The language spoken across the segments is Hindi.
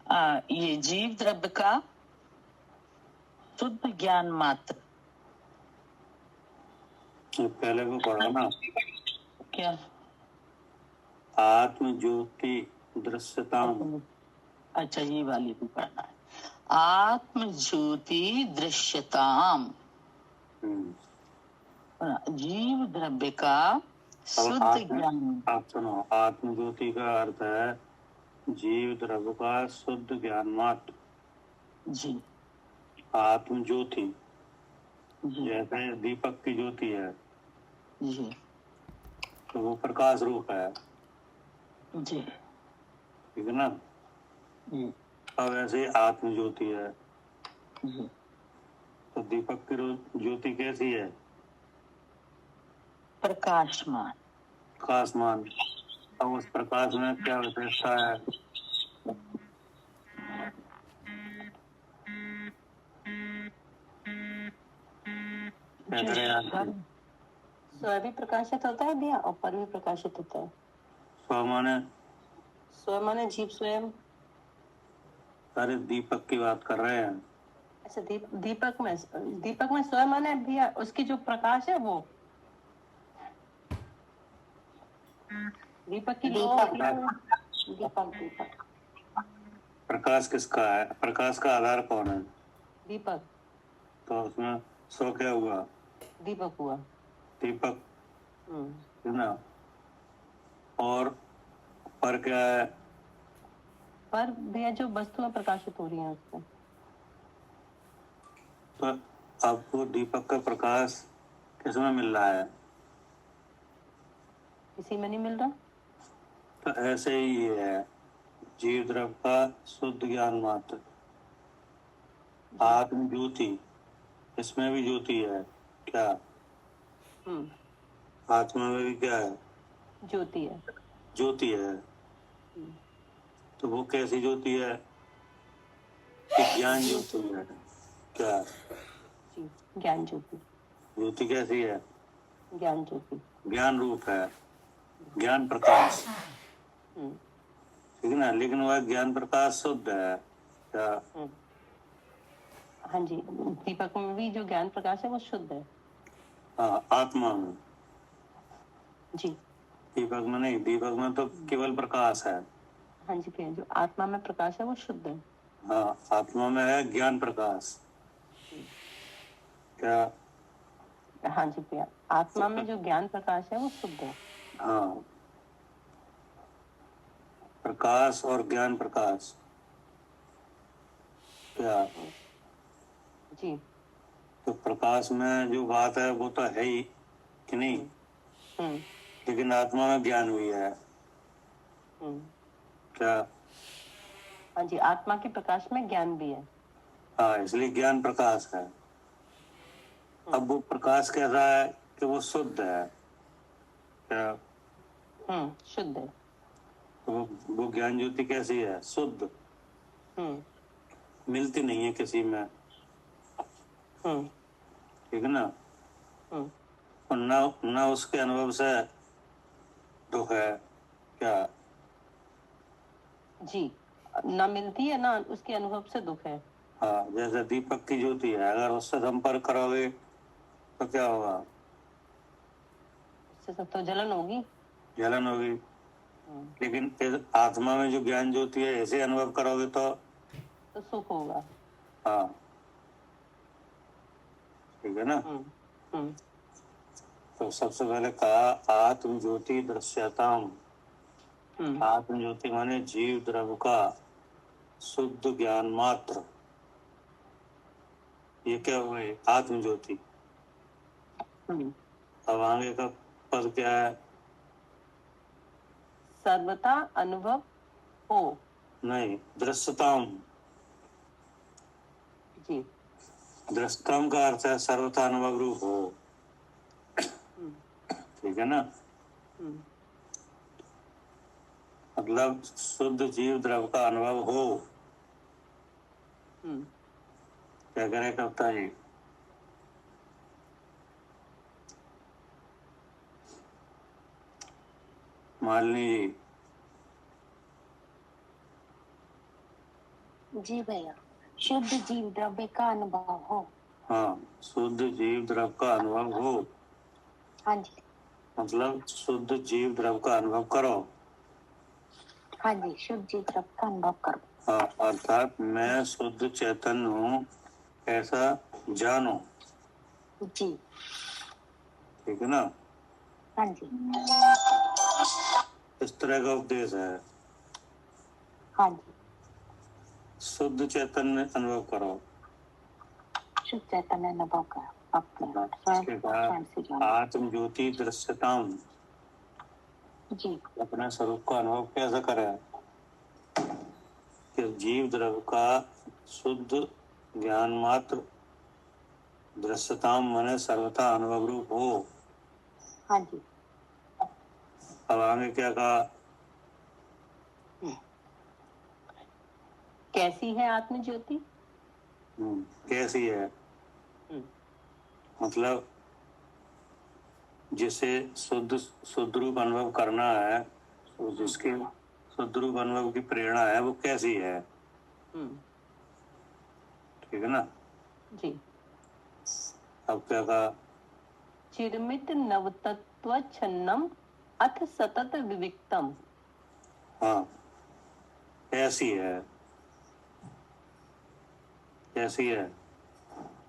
ये जीव द्रव्य का शुद्ध ज्ञान मात्र। पहले को पढ़ा ना, क्या? आत्म ज्योति दृश्यताम। अच्छा, ये वाली भी पढ़ना है। आत्म ज्योति दृश्यताम, जीव द्रव्य का शुद्ध ज्ञान। आप सुनो, आत्म ज्योति का अर्थ है जीव द्रव्य का शुद्ध ज्ञान मात्र। जी। आत्म ज्योति जी जैसे दीपक की ज्योति है, जी तो वो प्रकाश रूप है, जी ठीक है ना। जी अब ऐसे आत्म ज्योति है, जी। तो दीपक की ज्योति कैसी है? प्रकाशमान। प्रकाशमान। अब उस प्रकाश में क्या विशेषता है? क्या करें यार? स्व भी प्रकाशित होता है भैया और पर भी प्रकाशित होता है। स्व माने? स्व माने जीव स्वयं। अरे दीपक की बात कर रहे हैं। अच्छा, दीपक में स्व माने भैया उसकी जो प्रकाश है वो दीपक की दीपक। प्रकाश किसका है? प्रकाश का आधार कौन है? दीपक। तो उसमें स्व क्या हुआ? दीपक हुआ। दीपक, है ना। और पर क्या है? पर भैया जो वस्तुएं प्रकाशित हो रही हैं उसमें। तो आपको दीपक का प्रकाश किसमें मिल रहा है? किसी में नहीं मिल रहा। तो ऐसे ही है जीव द्रव्य का शुद्ध ज्ञान मात्र, आत्म ज्योति। इसमें भी ज्योति है क्या? आत्मा में भी क्या है? ज्योति है। ज्योति है। तो वो कैसी ज्योति है? ज्ञान ज्योति है क्या? ज्ञान ज्योति। ज्योति कैसी है? ज्ञान ज्योति। ज्ञान रूप है, ज्ञान प्रकाश, ठीक है ना। लेकिन वह ज्ञान प्रकाश शुद्ध है क्या? हाँ जी, दीपक में भी जो ज्ञान प्रकाश है वो शुद्ध है। हाँ, आत्मा में। जी। दीपक में नहीं, दीपक में तो केवल प्रकाश है। हाँ जी भैया, जो आत्मा में प्रकाश है वो शुद्ध है। हाँ, आत्मा में है ज्ञान प्रकाश क्या? हाँ जी भैया, आत्मा में जो ज्ञान प्रकाश है वो शुद्ध है। हाँ, प्रकाश और ज्ञान प्रकाश क्या? जी। तो प्रकाश में जो बात है वो तो है ही कि नहीं, लेकिन आत्मा में ज्ञान भी है क्या? हाँ जी, आत्मा के प्रकाश में ज्ञान भी है। हाँ, इसलिए ज्ञान प्रकाश है। अब वो प्रकाश कैसा है कि वो शुद्ध है क्या? शुद्ध है। तो वो ज्ञान ज्योति कैसी है? शुद्ध। मिलती नहीं है किसी में, ठीक है ना। और ना उसके अनुभव से दुख है क्या? जी, ना मिलती है ना उसके अनुभव से दुख है। हाँ, जैसे दीपक की ज्योति है, अगर उससे संपर्क करोगे तो क्या होगा? उससे सब तो जलन होगी। जलन होगी। लेकिन इस आत्मा में जो ज्ञान ज्योति है, ऐसे अनुभव करोगे तो सुख होगा। हाँ, ठीक है ना। तो सबसे पहले कहा आत्म ज्योति दृश्यताम। आत्म ज्योति माने जीव द्रव्य का शुद्ध ज्ञान मात्र। ये क्या हुआ? आत्म ज्योति। अब आगे का पद क्या है? सर्वथा अनुभव हो। नहीं, दृश्यताम। जी। दृष्टम का अर्थ है सर्वथा अनुभव रूप हो, ठीक है ना। मतलब शुद्ध जीव द्रव्य का अनुभव हो। क्या करे कविता जी? मालिनी जी, जी भैया, शुद्ध जीव द्रव्य का अनुभव हो। हाँ, शुद्ध जीव द्रव का अनुभव हो, हाँ जी, मतलब शुद्ध जीव द्रव का अनुभव करो। हाँ जी, शुद्ध जीव द्रव्य का अनुभव करो। हाँ, अर्थात मैं शुद्ध चैतन्य हूँ ऐसा जानो। जी, ठीक है ना? हाँ जी, इस तरह का उपदेश है। हाँ जी, शुद्ध चैतन्य अनुभव करो। शुद्ध चैतन्य अनुभव करो अपने हाँ, स्वयं इसके बाद स्वयं से जानो। आत्म ज्योति दृश्यताम, जी, अपने स्वरूप का अनुभव कैसे करें कि जीव द्रव्य का शुद्ध ज्ञान मात्र दृश्यताम माने सर्वथा अनुभव रूप हो। हाँ जी, अब आगे क्या कहा? कैसी है आत्म ज्योति? कैसी है? मतलब जिसे शुद्ध रूप अनुभव करना है, तो जिसके शुद्ध रूप अनुभव की प्रेरणा है, वो कैसी है? ठीक है ना? जी। अब क्या कहा? चिरमित नवतत्व छन्नम अथ सतत विविक्तम। हाँ, कैसी है? कैसी है?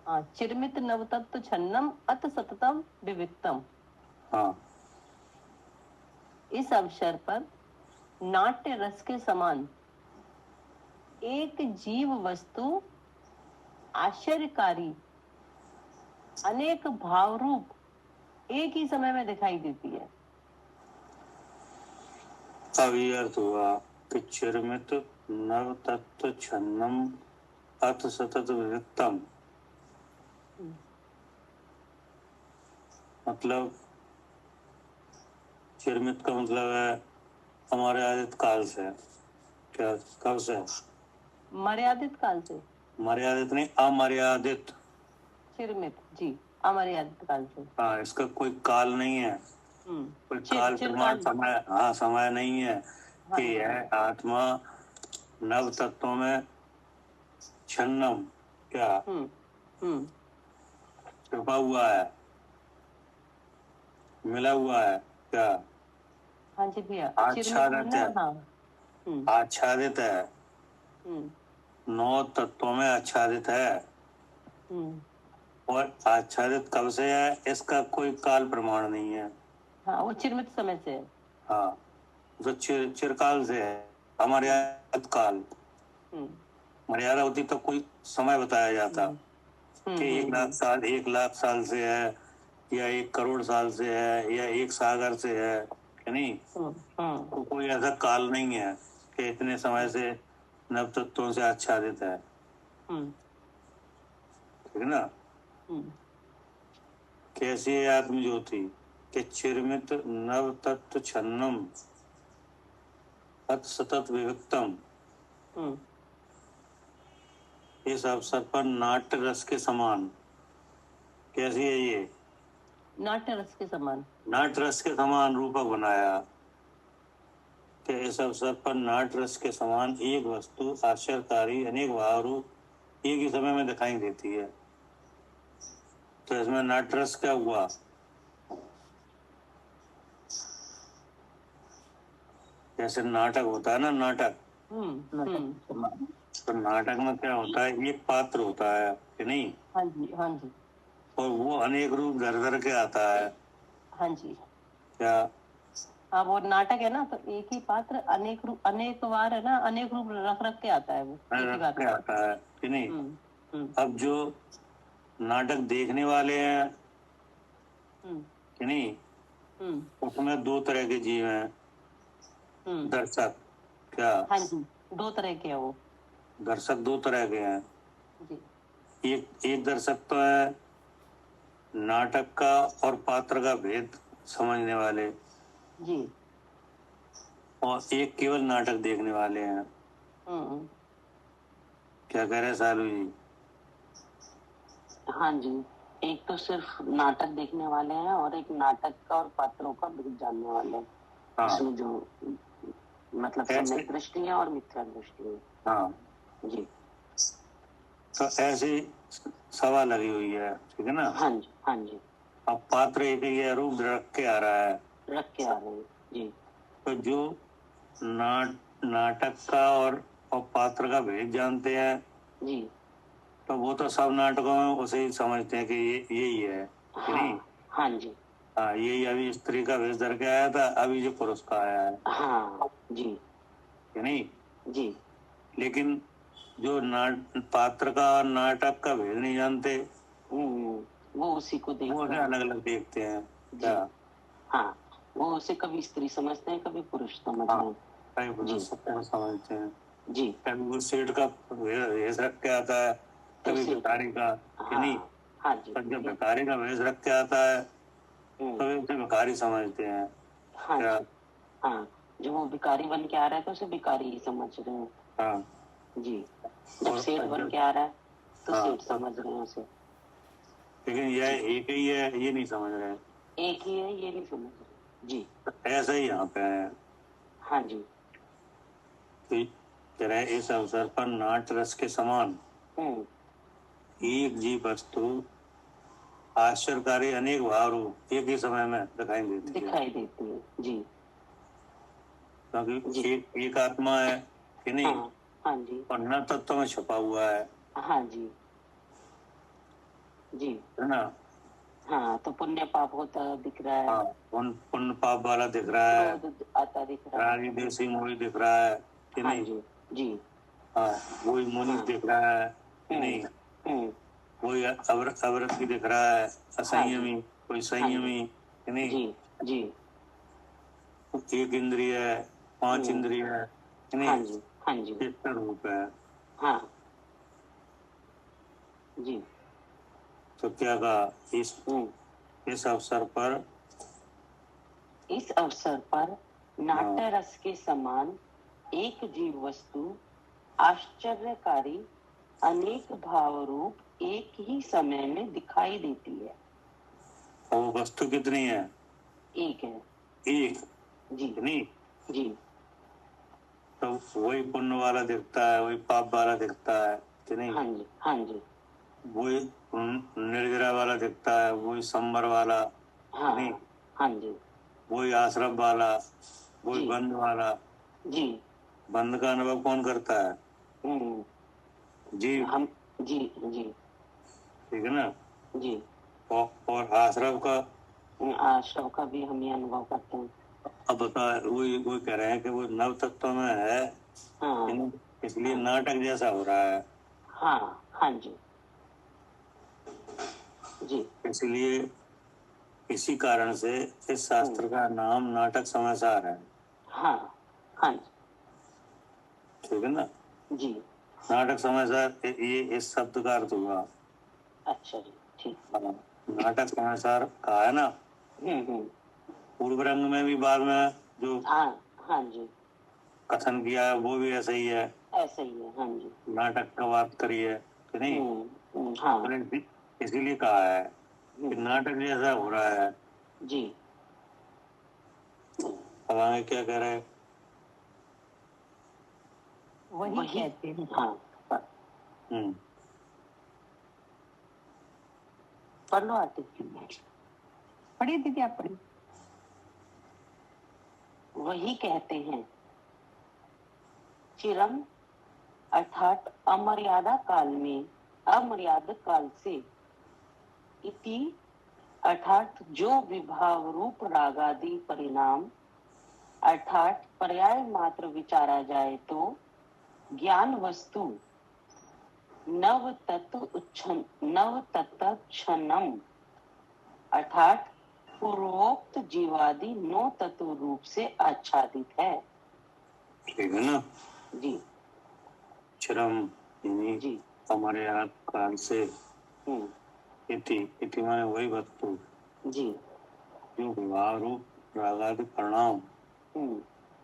हाँ, चिरमित नवतत्व छन्नम अथ सततम विविक्तम। हाँ, इस अवसर पर नाट्य रस के समान एक जीव वस्तु आश्चर्यकारी अनेक भाव रूप एक ही समय में दिखाई देती है। अब ये अर्थ हुआ कि चिरमित नव तत्व छन्नम अथ सतत विविक्तम, मतलब चिरमित का मतलब है हमारे आदित काल से। क्या? कब से? मर्यादित काल से। मर्यादित नहीं, अमर्यादित। चिरमित, जी, अमर्यादित काल से। हाँ, इसका कोई काल नहीं है, कोई काल प्रमाण समय, हाँ, समय नहीं है कि यह आत्मा नव तत्वों में छन्नम, क्या छुपा हुआ है, मिला हुआ है, क्या? हाँ जी भैया, आच्छादित है, आच्छादित है, 9 तत्वों में आच्छादित है। और आच्छादित कब से है, इसका कोई काल प्रमाण नहीं है। हाँ, वो चिरमित समय से है। हाँ, जो चिरकाल से है, अमर्यादित काल। मर्यादा होती तो कोई समय बताया जाता कि 1 लाख साल से है, या 1 करोड़ साल से है, या 1 सागर से है, कि नहीं? तो कोई ऐसा काल नहीं है कि इतने समय से नव तत्वों से आच्छादित है। ठीक है ना? कैसी है आत्म ज्योति के चिरमित नव तत्व छन्नम अथ सतत विविक्तम, इस अवसर पर नाट्य रस के समान। कैसी है ये? नाट्य रस के समान। नाट्य रस के समान रूपक बनाया कि इस अवसर पर नाट्य रस के समान एक वस्तु आश्चर्यकारी अनेक भाव रूप एक ही समय में दिखाई देती है। तो इसमें नाट्य रस क्या हुआ? जैसे नाटक होता है ना, नाटक, तो नाटक में क्या होता है, एक पात्र होता है, कि नहीं? हाँ जी, हाँ जी, और वो अनेक रूप धर धर के आता है। हाँ जी। क्या? हाँ, वो नाटक है ना, तो एक ही पात्र अनेक रूप, अनेक बार है ना, अनेक रूप रख रख के आता है वो एक ही रख बार के में। आता है, कि नहीं? अब जो नाटक देखने वाले हैं, कि नहीं, उसमें 2 तरह के जीव हैं, दर्शक। क्या? हाँ जी, 2 तरह के हैं वो। दर्शक 2 तरह के हैं। जी। एक दर्शक तो है नाटक का और पात्र का भेद समझने वाले, जी। और एक केवल नाटक देखने वाले हैं। क्या कह रहे हैं सालू जी? हाँ जी, एक तो सिर्फ नाटक देखने वाले हैं और एक नाटक का और पात्रों का भेद जानने वाले हैं। हाँ, इसमें जो मतलब सम्यक दृष्टि है और मिथ्या दृष्टि है। हाँ, जी। तो ऐसी सभा लगी हुई है, ठीक है ना। हाँ जी, हाँ जी, अब पात्र एक ही है, रूप रख के आ रहा है। रख के आ रहे हैं जी। तो जो नाटक का और पात्र का भेद जानते हैं, जी तो वो तो सब नाटकों में उसे ही समझते हैं कि ये यही है, कि नहीं। हाँ, हाँ जी, हाँ, यही अभी स्त्री का भेष धर के आया था, अभी जो पुरुष का आया है, हाँ जी, कि नहीं। जी लेकिन जो पात्र का और नाटक का भेद नहीं जानते, वो उसी को वो देखते उसे हैं अलग अलग देखते हैं। जी। क्या? हाँ, वो उसे कभी स्त्री समझते हैं, कभी पुरुष समझ हाँ, रहे हैं कई जी। पुरुष सबको समझते हैं। जी। कभी वो सेठ का भेष रख के आता है, तो कभी सेठ, भिखारी का, कि नहीं। हाँ, हाँ जी, पर जब जी, भिखारी का भेष रख के आता है, तो वे उसे भिखारी समझते हैं। हाँ क्या? जी, हाँ, जो वो भिखारी बन के आ रहा है तो उसे भिखारी ही समझ रहे हैं हाँ, जी। जब और सेठ बन के आ रहा है तो हाँ, सेठ समझ रहे हैं उसे। लेकिन यह एक ही है, ये नहीं समझ रहे। एक ही है, ये नहीं समझ रहे जी। तो ऐसा ही यहाँ पे है हाँ जी। कि तरह इस अवसर पर नाट्य रस के समान एक जीव वस्तु आश्चर्यकारी अनेक भाव रूप एक ही समय में दिखाई देती है, देती है जी। क्योंकि जी। एक आत्मा है, कि नहीं। हाँ, हाँ जी, और न तत्व में छुपा हुआ है, हाँ जी, जी, है ना। हाँ, तो पुण्य पाप होता दिख रहा है, हाँ, पुण्य पाप वाला दिख रहा है, क्रोध आता दिख रहा है रागी देसी मोही दिख रहा है, कि हाँ नहीं। जी, जी, हाँ, वही मुनि हाँ, दिख रहा है, कि नहीं। हम्म, कोई अव्रत भी दिख रहा है, असंयमी, कोई संयमी, कि नहीं। जी, जी, एक इंद्रिय है, 5 इंद्रिय है, कि हाँ नहीं। जी, हाँ जी, इसका रूप है। हाँ जी, तो क्या कहा, इस अवसर पर इस अवसर पर नाट्य रस के समान एक जीव वस्तु आश्चर्यकारी अनेक भाव रूप एक ही समय में दिखाई देती है। और वो वस्तु कितनी है? एक है एक, जी, कि नहीं। जी, तो वही पुण्य वाला दिखता है, वही पाप वाला दिखता है, कि नहीं। हाँ जी, हाँ जी, वही निर्जरा वाला दिखता है, वही संबर वाला, हाँ, नहीं। हाँ जी, वही आश्रम वाला, वही जी, बंद वाला। जी, बंद का अनुभव कौन करता है? जीव, हम जी, जी, ठीक है ना। जी, और आश्रम का, आश्रम का भी हम ये अनुभव करते हैं। अब बता, वही कह रहे हैं कि वो नव तत्व में है, हाँ, इसलिए नाटक जैसा हो रहा है। हाँ, हाँ जी, जी, इसलिए इसी कारण से इस शास्त्र का नाम नाटक समाचार है, हाँ, हाँ जी, ठीक है ना। जी, नाटक समाचार ये इस शब्द का अर्थ हुआ। अच्छा जी, ठीक, हाँ, नाटक समाचार कहा है ना। पूर्व रंग में भी बाद में जो हाँ, हाँ जी, कथन किया है वो भी ऐसा ही है, ऐसा ही है, हाँ जी, नाटक का बात करी है, कि नहीं। हाँ, तो इसीलिए कहा है कि नाटक जैसा हो रहा है। जी, अब आगे क्या कह रहे हैं? वही कहते हैं हाँ, हम्म, पढ़ लो आते पढ़िए दीदी, आप पढ़िए। वही कहते हैं चिरम अर्थात अमर्यादा काल में अमर्याद काल से इति अर्थात जो विभाव रूप रागादि परिणाम अर्थात पर्याय मात्र विचारा जाए तो ज्ञान वस्तु नव तत्व क्षणम अर्थात पूर्वोक्त जीवादि 9 तत्व रूप से आच्छादित है, ठीक है ना। जी, चिरम यानी जी, हमारे आप काल से, इति माने वही वस्तु, जी, जो विवाह रूप रागादि परिणाम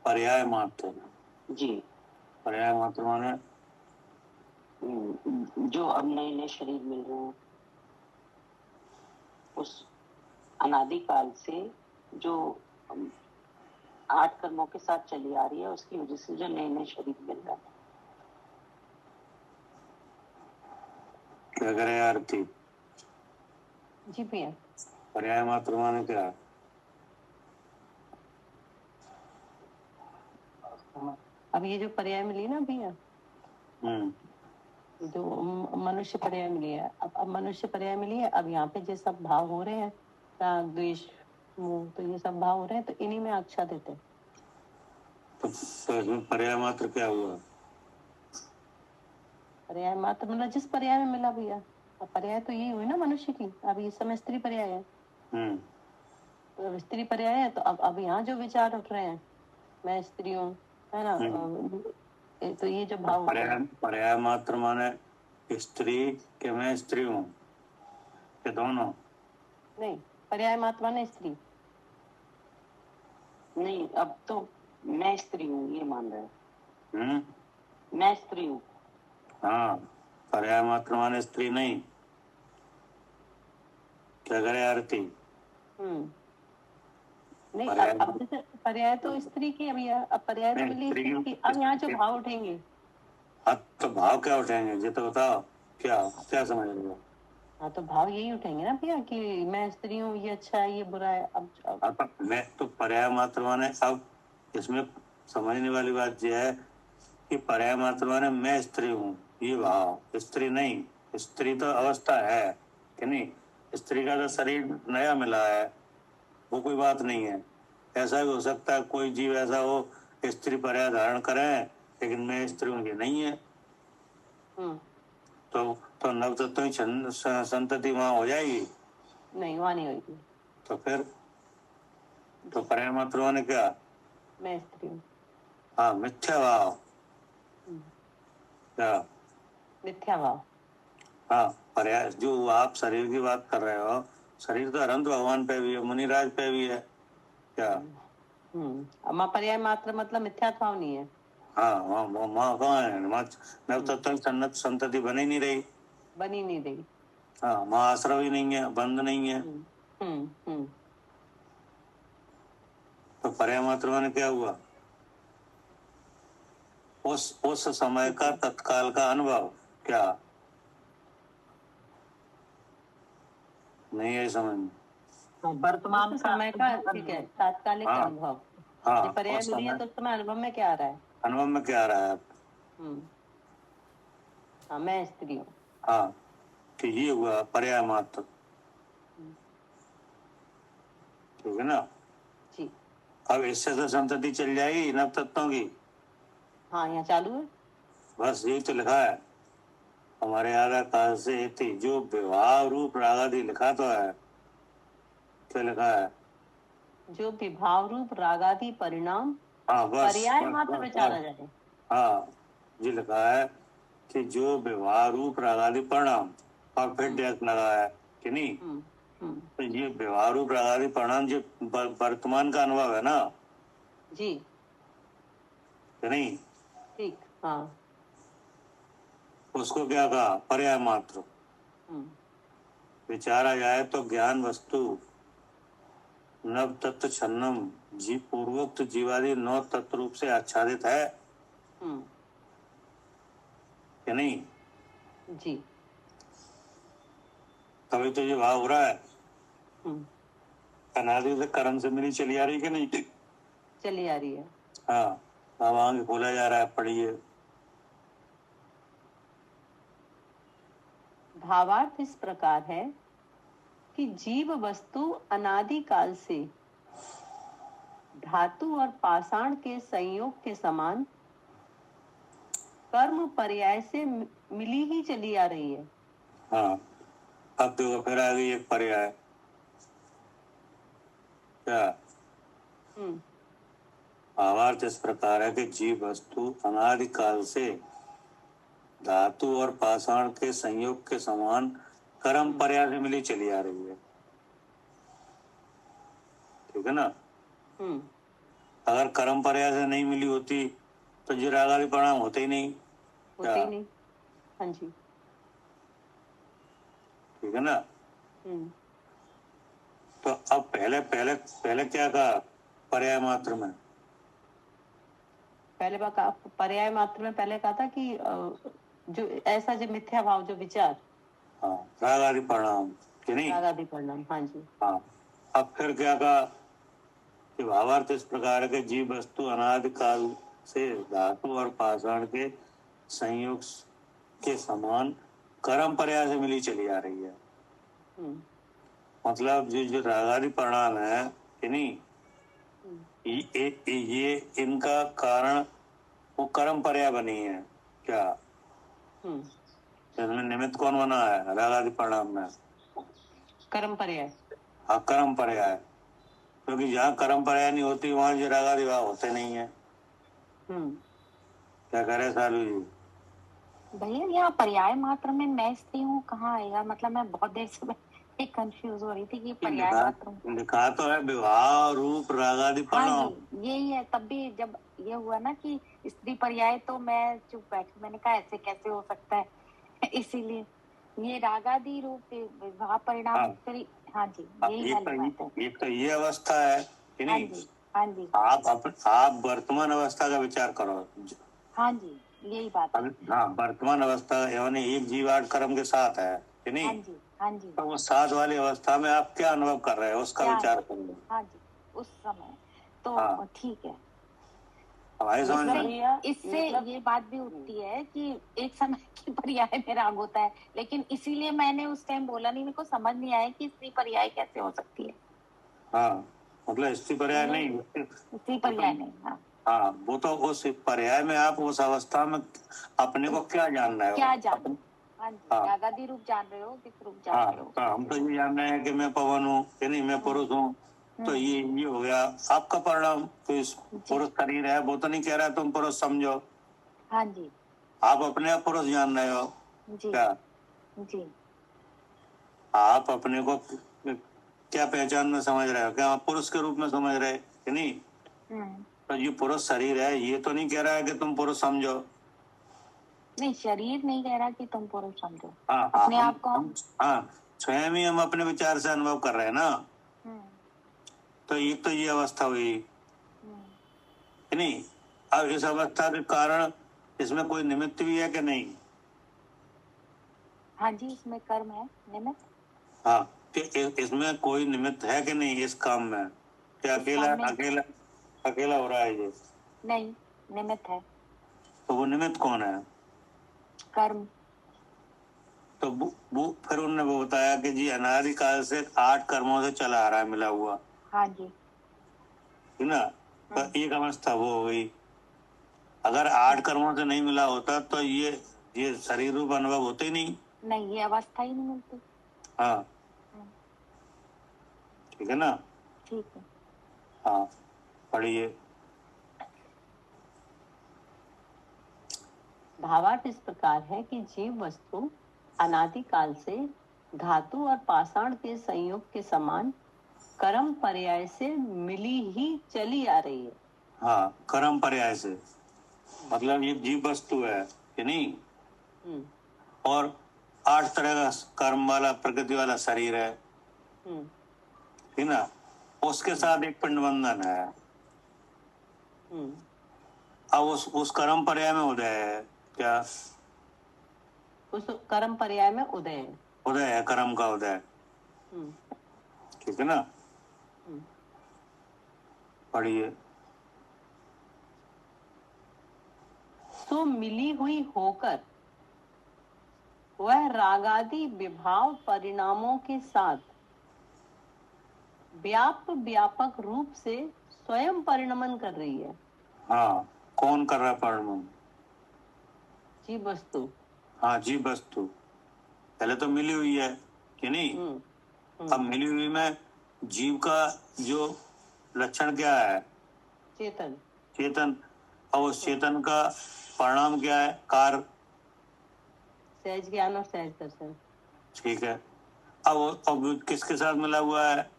पर्याय मात्र, जी, पर्याय मात्र माने जो अब नए नए शरीर मिल रहे हैं उस अनादि काल से जो 8 कर्मों के साथ चली आ रही है उसकी वजह से जो नए नए शरीर मिल रहे हैं। क्या करे आरती? जी भैया। पर्याय मात्र माने क्या? अब ये जो पर्याय मिली ना भैया, जो मनुष्य पर्याय मिली है, अब मनुष्य पर्याय मिली है, अब यहाँ पे जो सब भाव हो रहे हैं, राग द्वेष मोह, तो ये सब भाव हो रहे हैं, तो इन्हीं में आच्छादित है। तो इसमें पर्याय मात्र क्या हुआ? पर्याय मात्र मतलब जिस पर्याय में मिला भैया। अब पर्याय तो यही हुई ना मनुष्य की। अब इस समय स्त्री पर्याय है, तो स्त्री पर्याय है, तो अब यहाँ जो विचार उठ रहे हैं, मैं स्त्री हूँ, है ना, तो ये जो भाव होता है। पर्याय मात्र माने स्त्री के मैं स्त्री हूँ के दोनों? नहीं, पर्याय मात्र माने स्त्री नहीं, अब तो मैं स्त्री हूँ ये मान रहे हैं। मैं स्त्री हूँ। हाँ, पर्याय मात्र माने स्त्री नहीं। क्या करे आरती? नहीं, अब जैसे पर्याय तो स्त्री की, अब पर्याय तो मिली स्त्री की। अब यहाँ जो भाव उठेंगे, तो भाव क्या उठेंगे ये तो बताओ, क्या क्या समझ रहे हो? हाँ, तो भाव यही उठेंगे ना भैया कि मैं स्त्री हूँ, ये अच्छा है, ये बुरा है। अब मैं तो पर्याय मात्र माने, अब इसमें समझने वाली बात यह है कि पर्याय मात्र माने मैं स्त्री हूँ, ये भाव, स्त्री नहीं। स्त्री तो अवस्था है कि नहीं? स्त्री का तो शरीर नया मिला है, वो कोई बात नहीं है। ऐसा भी हो सकता है कोई जीव ऐसा हो स्त्री पर्याय धारण करे, लेकिन मैं स्त्री हूँ ये नहीं है। तो नवतत्व की संतति वहां हो जाएगी? नहीं, वहां नहीं होगी। तो फिर तो पर्याय मात्र माने क्या? मैं स्त्री हूँ। हाँ, मिथ्या भाव। क्या? मिथ्या भाव। हाँ, पर्याय जो आप शरीर की बात कर रहे हो, शरीर तो अनंत भगवान पे भी है, मुनिराज पे भी है। क्या? अब पर्याय मात्र मतलब मिथ्या भाव नहीं है। हाँ, वहाँ कहाँ है? नवतत्व की संतति बनी नहीं रही। बनी नहीं रही। हाँ, वहाँ आश्रय ही नहीं है, बंद नहीं है। तो पर्याय मात्र माने क्या हुआ? उस समय का तत्काल का अनुभव। क्या? नहीं है समझ में? वर्तमान समय का, ठीक है, तात्कालिक अनुभव। हाँ, पर्याय मिली है, तो उस समय अनुभव में क्या आ रहा है? अनुभव में क्या आ रहा है? हाँ, मैं स्त्री हूँ। हाँ, तो ये हुआ पर्याय मात्र। ठीक है ना जी। अब इससे तो संतति चल जाएगी नव तत्वों की। हाँ, यहाँ चालू है। बस यही तो लिखा है हमारे आधा काल से थी, जो विवाह रूप रागादि लिखा तो है। क्या लिखा है? जो विभाव रूप रागादि परिणाम हाँ, बस पर्याय मात्र विचारा जाए। हाँ, ये लिखा है कि जो विवाह रूप रागादि परिणाम, और फिर डेट लगा है कि नहीं? तो ये विवाह रूप रागादि परिणाम जो वर्तमान का अनुभव है ना जी, कि नहीं? ठीक। हाँ, उसको क्या कहा? पर्याय मात्र। विचारा जाए तो ज्ञान वस्तु नव तत्व छन्नम जी पूर्वोक्त जीवादि नौ तत्व रूप से आच्छादित है कि नहीं? जी। तभी तो ये भाव हो रहा है। अनादि से कर्म से मिली चली आ रही कि नहीं? चली आ रही है। हाँ, अब आगे खोला जा रहा है, पढ़िए। भावार्थ इस प्रकार है कि जीव वस्तु अनादि काल से धातु और पाषाण के संयोग के समान कर्म पर्याय से मिली ही चली आ रही है। हाँ, अब देखो फिर आ गई एक पर्याय। क्या? भावार्थ इस प्रकार है कि जीव वस्तु अनादि काल से धातु और पाषाण के संयोग के समान कर्म पर्याय से मिली चली आ रही है। ठीक है ना? अगर कर्म पर्याय से नहीं मिली होती तो ये रागादि परिणाम होते ही नहीं। होते ही नहीं। हाँ जी। ठीक है ना? तो अब पहले पहले पहले क्या कहा पर्याय मात्र में? पहले पर्याय मात्र में पहले कहा था कि जो ऐसा जो मिथ्या भाव, जो विचार, हाँ, राग आदि परिणाम कि नहीं। राग आदि परिणाम, हाँ जी। हाँ, अब फिर क्या कहा कि भावार्थ इस प्रकार के जीव वस्तु अनादि काल से धातु और पाषाण के संयोग के समान कर्म पर्याय से मिली चली आ रही है। मतलब जो रागादि परिणाम है कि नहीं, ये इनका कारण वो कर्म पर्याय बनी है क्या। इसमें निमित्त कौन बना है रागादि परिणाम में? कर्म पर्याय। हाँ, कर्म पर्याय, क्योंकि जहाँ कर्म पर्याय नहीं होती वहां जो रागादि भाव होते नहीं है। क्या करे सालू जी? भैया यहाँ पर्याय मात्र में मैं स्त्री हूँ कहाँ आएगा? मतलब मैं बहुत देर से कंफ्यूज हो रही थी कि पर्याय मात्र में लिखा तो है विवाह रूप रागादि हाँ परिणाम। जी यही है। तब भी जब ये हुआ ना कि स्त्री पर्याय, तो मैं चुप बैठी, मैंने कहा ऐसे कैसे हो सकता है। इसीलिए ये रागादि रूप विवाह परिणाम हाँ। स्त्री। हाँ जी यही वाली बात है। एक तो ये अवस्था है कि हाँ नहीं। जी हाँ जी आप वर्तमान अवस्था का विचार करो। हाँ जी यही बात है। हाँ, वर्तमान अवस्था यानी एक जीव आठ कर्म के साथ है कि नहीं। हाँ जी हाँ जी तो वो साथ वाली अवस्था में आप क्या अनुभव कर रहे हो उसका क्या विचार करो। हाँ जी उस समय तो हाँ। ठीक है। हमारी समझ में इससे ये बात भी उठती है कि एक समय की पर्याय में राग होता है, लेकिन इसीलिए मैंने उस टाइम बोला नहीं, मेरे को समझ नहीं आया कि स्त्री पर्याय कैसे हो सकती है। हाँ, मतलब स्त्री पर्याय नहीं, स्त्री पर्याय नहीं। हाँ हाँ, वो तो उस पर्याय में आप उस अवस्था में अपने को क्या जान रहे हो, क्या जान। हाँ जी हाँ। रागादि रूप जान रहे हो, किस रूप जान हाँ, रहे हो? तो हम तो ये जान रहे हैं कि मैं पवन हूँ कि नहीं, मैं पुरुष हूँ। तो ये हो गया आपका परिणाम। तो इस पुरुष शरीर है वो तो नहीं कह रहा तुम पुरुष समझो। हाँ जी आप अपने आप पुरुष जान रहे हो जी क्या। जी आप अपने को क्या पहचान में समझ रहे हो, क्या आप पुरुष के रूप में समझ रहे कि नहीं। तो ये पुरुष शरीर है, ये तो नहीं कह रहा है कि तुम पुरुष समझो। नहीं, शरीर नहीं कह रहा कि तुम पुरुष समझो। हाँ, अपने आप को हाँ, स्वयं ही हम अपने विचार से अनुभव कर रहे हैं ना। तो एक तो ये अवस्था हुई कि नहीं। अब इस अवस्था के कारण इसमें कोई निमित्त भी है कि नहीं। हाँ जी इसमें कर्म है, निमित्त। हाँ, कि इसमें कोई निमित्त है कि नहीं इस काम में। क्या अकेला अकेला अकेला हो रहा है ये? नहीं, निमित्त है। तो वो निमित्त कौन है? कर्म। तो वो फिर उन्होंने वो बताया कि जी अनादि काल से 8 कर्मों से चला आ रहा है मिला हुआ। हाँ जी है ना। तो एक अवस्था वो हो गई। अगर 8 कर्मों से नहीं मिला होता तो ये शरीर रूप अनुभव होते ही नहीं। ये अवस्था ही नहीं मिलती। हाँ, ठीक है ना। ठीक है। हाँ, पढ़िए। भावार्थ इस प्रकार है कि जीव वस्तु अनादि काल से धातु और पाषाण के संयोग के समान कर्म पर्याय से मिली ही चली आ रही है। हाँ, कर्म पर्याय से मतलब ये जीव वस्तु है कि नहीं। और 8 तरह का कर्म वाला प्रकृति वाला शरीर है, ठीक ना। उसके साथ एक पिंड बंधन है। अब उस कर्म पर्याय में उदय है क्या। उस कर्म पर्याय में उदय है। उदय है, कर्म का उदय। ठीक है ना। पढ़िए। सो मिली हुई होकर वह रागादि विभाव परिणामों के साथ व्यापक रूप से स्वयं परिणमन कर रही है। हाँ, कौन कर रहा है परिणमन? जीव वस्तु। हाँ, जीव वस्तु पहले तो मिली हुई है कि नहीं। अब मिली हुई में जीव का जो लक्षण क्या है? चेतन। और उस चेतन का परिणाम क्या है? कार्य, सहज ज्ञान और सहज दर्शन। ठीक है। अब किसके साथ मिला हुआ है?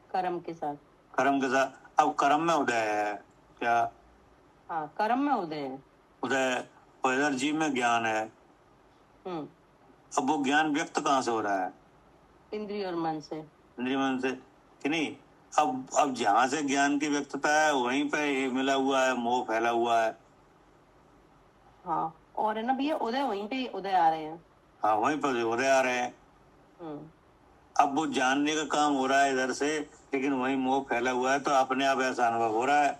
कर्म के साथ। कर्म के साथ। अब कर्म में उदय है क्या? हाँ, कर्म में उदय है। उदय। और इधर जीव में ज्ञान है। अब वो ज्ञान व्यक्त कहाँ से हो रहा है? इंद्रिय और मन से। इंद्रिय मन से कि नहीं। अब जहां से ज्ञान की व्यक्तता है वहीं पे ये मिला हुआ है, मोह फैला हुआ है। हाँ, और है ना भैया, उदय वहीं पे उदय आ रहे हैं। हाँ वहीं पर उदय आ रहे हैं। अब वो जानने का काम हो रहा है इधर से, लेकिन वही मोह फैला हुआ है, तो अपने आप ऐसा अनुभव हो रहा है।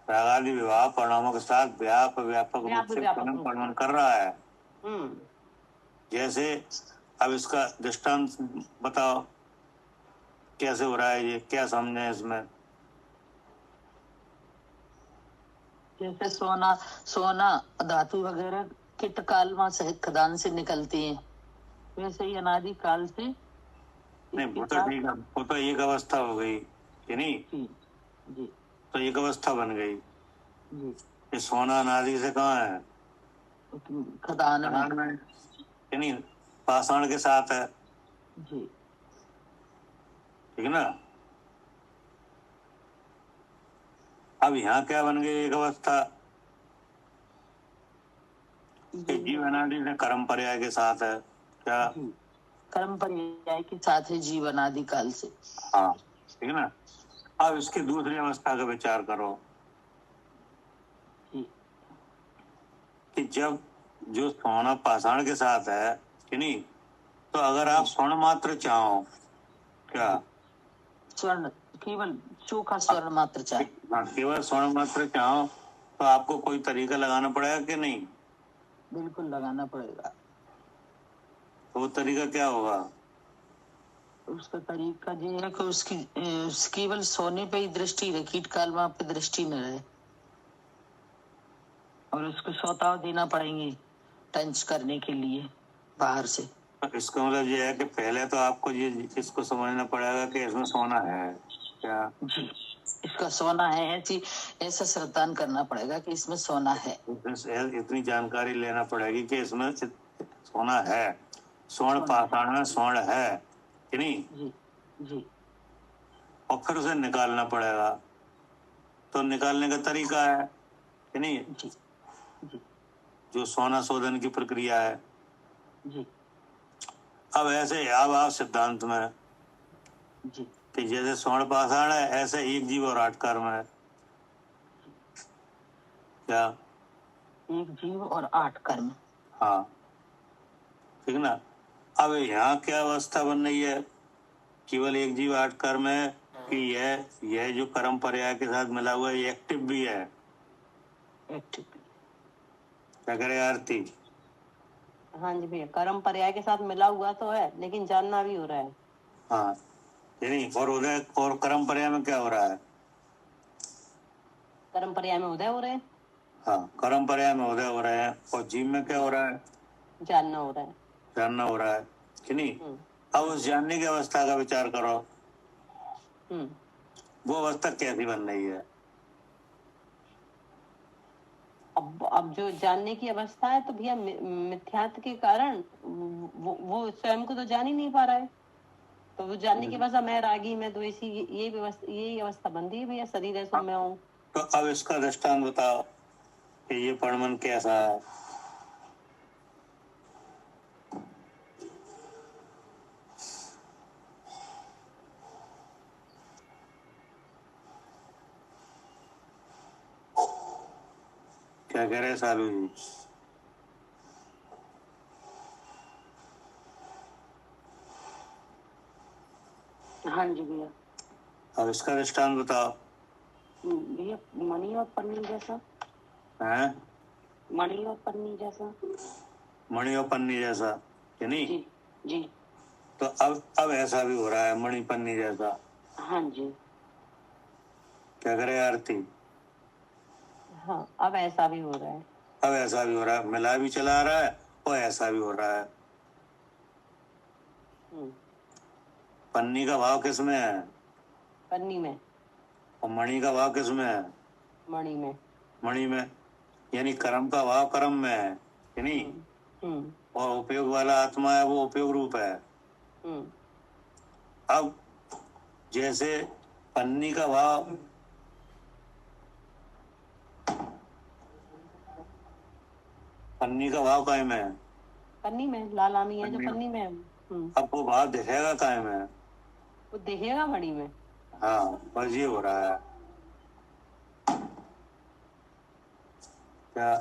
रागादि विवाह परिणामों के साथ व्यापक रूप से परिणमन कर रहा है। जैसे अब इसका दृष्टांत बताओ कैसे हो रहा है, ये क्या समझे इसमें? जैसे सोना धातु वगैरह कित काल में से खदान से निकलती है, वैसे ही अनादि काल से। नहीं वो तो ठीक है, वो तो एक अवस्था हो गई कि नहीं जी जी, तो एक अवस्था बन गई जी। ये सोना अनादि से कहाँ है? खदान में कि नहीं, पाषाण के साथ है जी। ठीक है ना। अब यहाँ क्या बन गई एक अवस्था कि जीव अनादि से कर्म पर्याय के साथ है। क्या कर्म पर्याय के साथ है जीव अनादि काल से। हाँ ठीक है ना। अब इसकी दूसरी अवस्था का विचार करो कि जब जो सोना पाषाण के साथ है कि नहीं, तो अगर आप स्वर्ण मात्र चाहो, क्या स्वर्ण केवल चोखा स्वर्ण मात्र चाहे, हाँ केवल स्वर्ण मात्र चाहो, तो आपको कोई तरीका लगाना पड़ेगा कि नहीं? बिल्कुल लगाना पड़ेगा। तो वो तरीका क्या होगा? उसका तरीका ये है कि उसकी केवल सोने पे ही दृष्टि रहे, कीट काल में आपकी दृष्टि न रहे, और उसको सौताव देना पड़ेंगे टंच करने के लिए बाहर से। इसका मतलब ये है कि पहले तो आपको ये इसको समझना पड़ेगा कि इसमें सोना है। क्या जी, इसका सोना है, ऐसा श्रद्धान करना पड़ेगा कि इसमें सोना है। इतनी जानकारी लेना पड़ेगी कि इसमें सोना है, स्वर्ण पाषाण में स्वर्ण है कि नहीं। जी जी। और फिर उसे निकालना पड़ेगा, तो निकालने का तरीका है कि नहीं जी जी जो सोना शोधन की प्रक्रिया है। जी। अब ऐसे अब आप सिद्धांत में जी कि जैसे स्वर्ण पाषाण है, ऐसे एक जीव और 8 कर्म है। क्या एक जीव और 8 कर्म। हाँ ठीक ना। अब यहाँ क्या अवस्था बन रही है? केवल एक जीव 8 कर्म है कि यह जो कर्म पर्याय के साथ मिला हुआ है ये एक्टिव भी है। एक्टिव। क्या करे आरती? हाँ जी भैया, कर्म पर्याय के साथ मिला हुआ तो है, लेकिन जानना भी हो रहा है। हाँ नहीं, और उदय और कर्म पर्याय में क्या हो रहा है? कर्म पर्याय में उदय हो रहे हैं। हाँ कर्म पर्याय में उदय हो रहे हैं, और जीव में क्या हो रहा है? जानना हो रहा है। जानना हो रहा है कि नहीं। अब उस जानने की अवस्था का विचार करो, वो अवस्था कैसी बन रही है? अब जो जानने की अवस्था है तो भैया मिथ्यात्व के कारण वो स्वयं को तो जान ही नहीं पा रहा है, तो वो जानने की अवस्था मैं रागी मैं द्वेषी यही अवस्था बन रही है भैया, शरीर है सो मैं हूँ। तो अब इसका दृष्टांत बताओ कि ये परिणमन कैसा है? क्या कह रहे सालू जी? हाँ जी भैया। अब इसका दृष्टांत बताओ। भैया मणि और पन्नी जैसा। हैं? मणि और पन्नी जैसा। मणि और पन्नी जैसा कि नहीं? जी जी। तो अब ऐसा भी हो रहा है मणि पन्नी जैसा। हाँ जी। क्या करे आरती? हाँ अब ऐसा भी हो रहा है। अब ऐसा भी हो रहा है, मिला भी चला रहा है और ऐसा भी हो रहा है। पन्नी का भाव किसमें है? पन्नी में। और मणि का भाव किसमें है? मणि में। मणि में, यानी कर्म का भाव कर्म में है कि नहीं। और उपयोग वाला आत्मा है वो उपयोग रूप है। अब जैसे पन्नी का भाव काय में है? पन्नी में लालामी है जो पन्नी में है। अब वो भाव दिखेगा काय में? वो दिखेगा मणि में। हाँ बस ये हो रहा है। क्या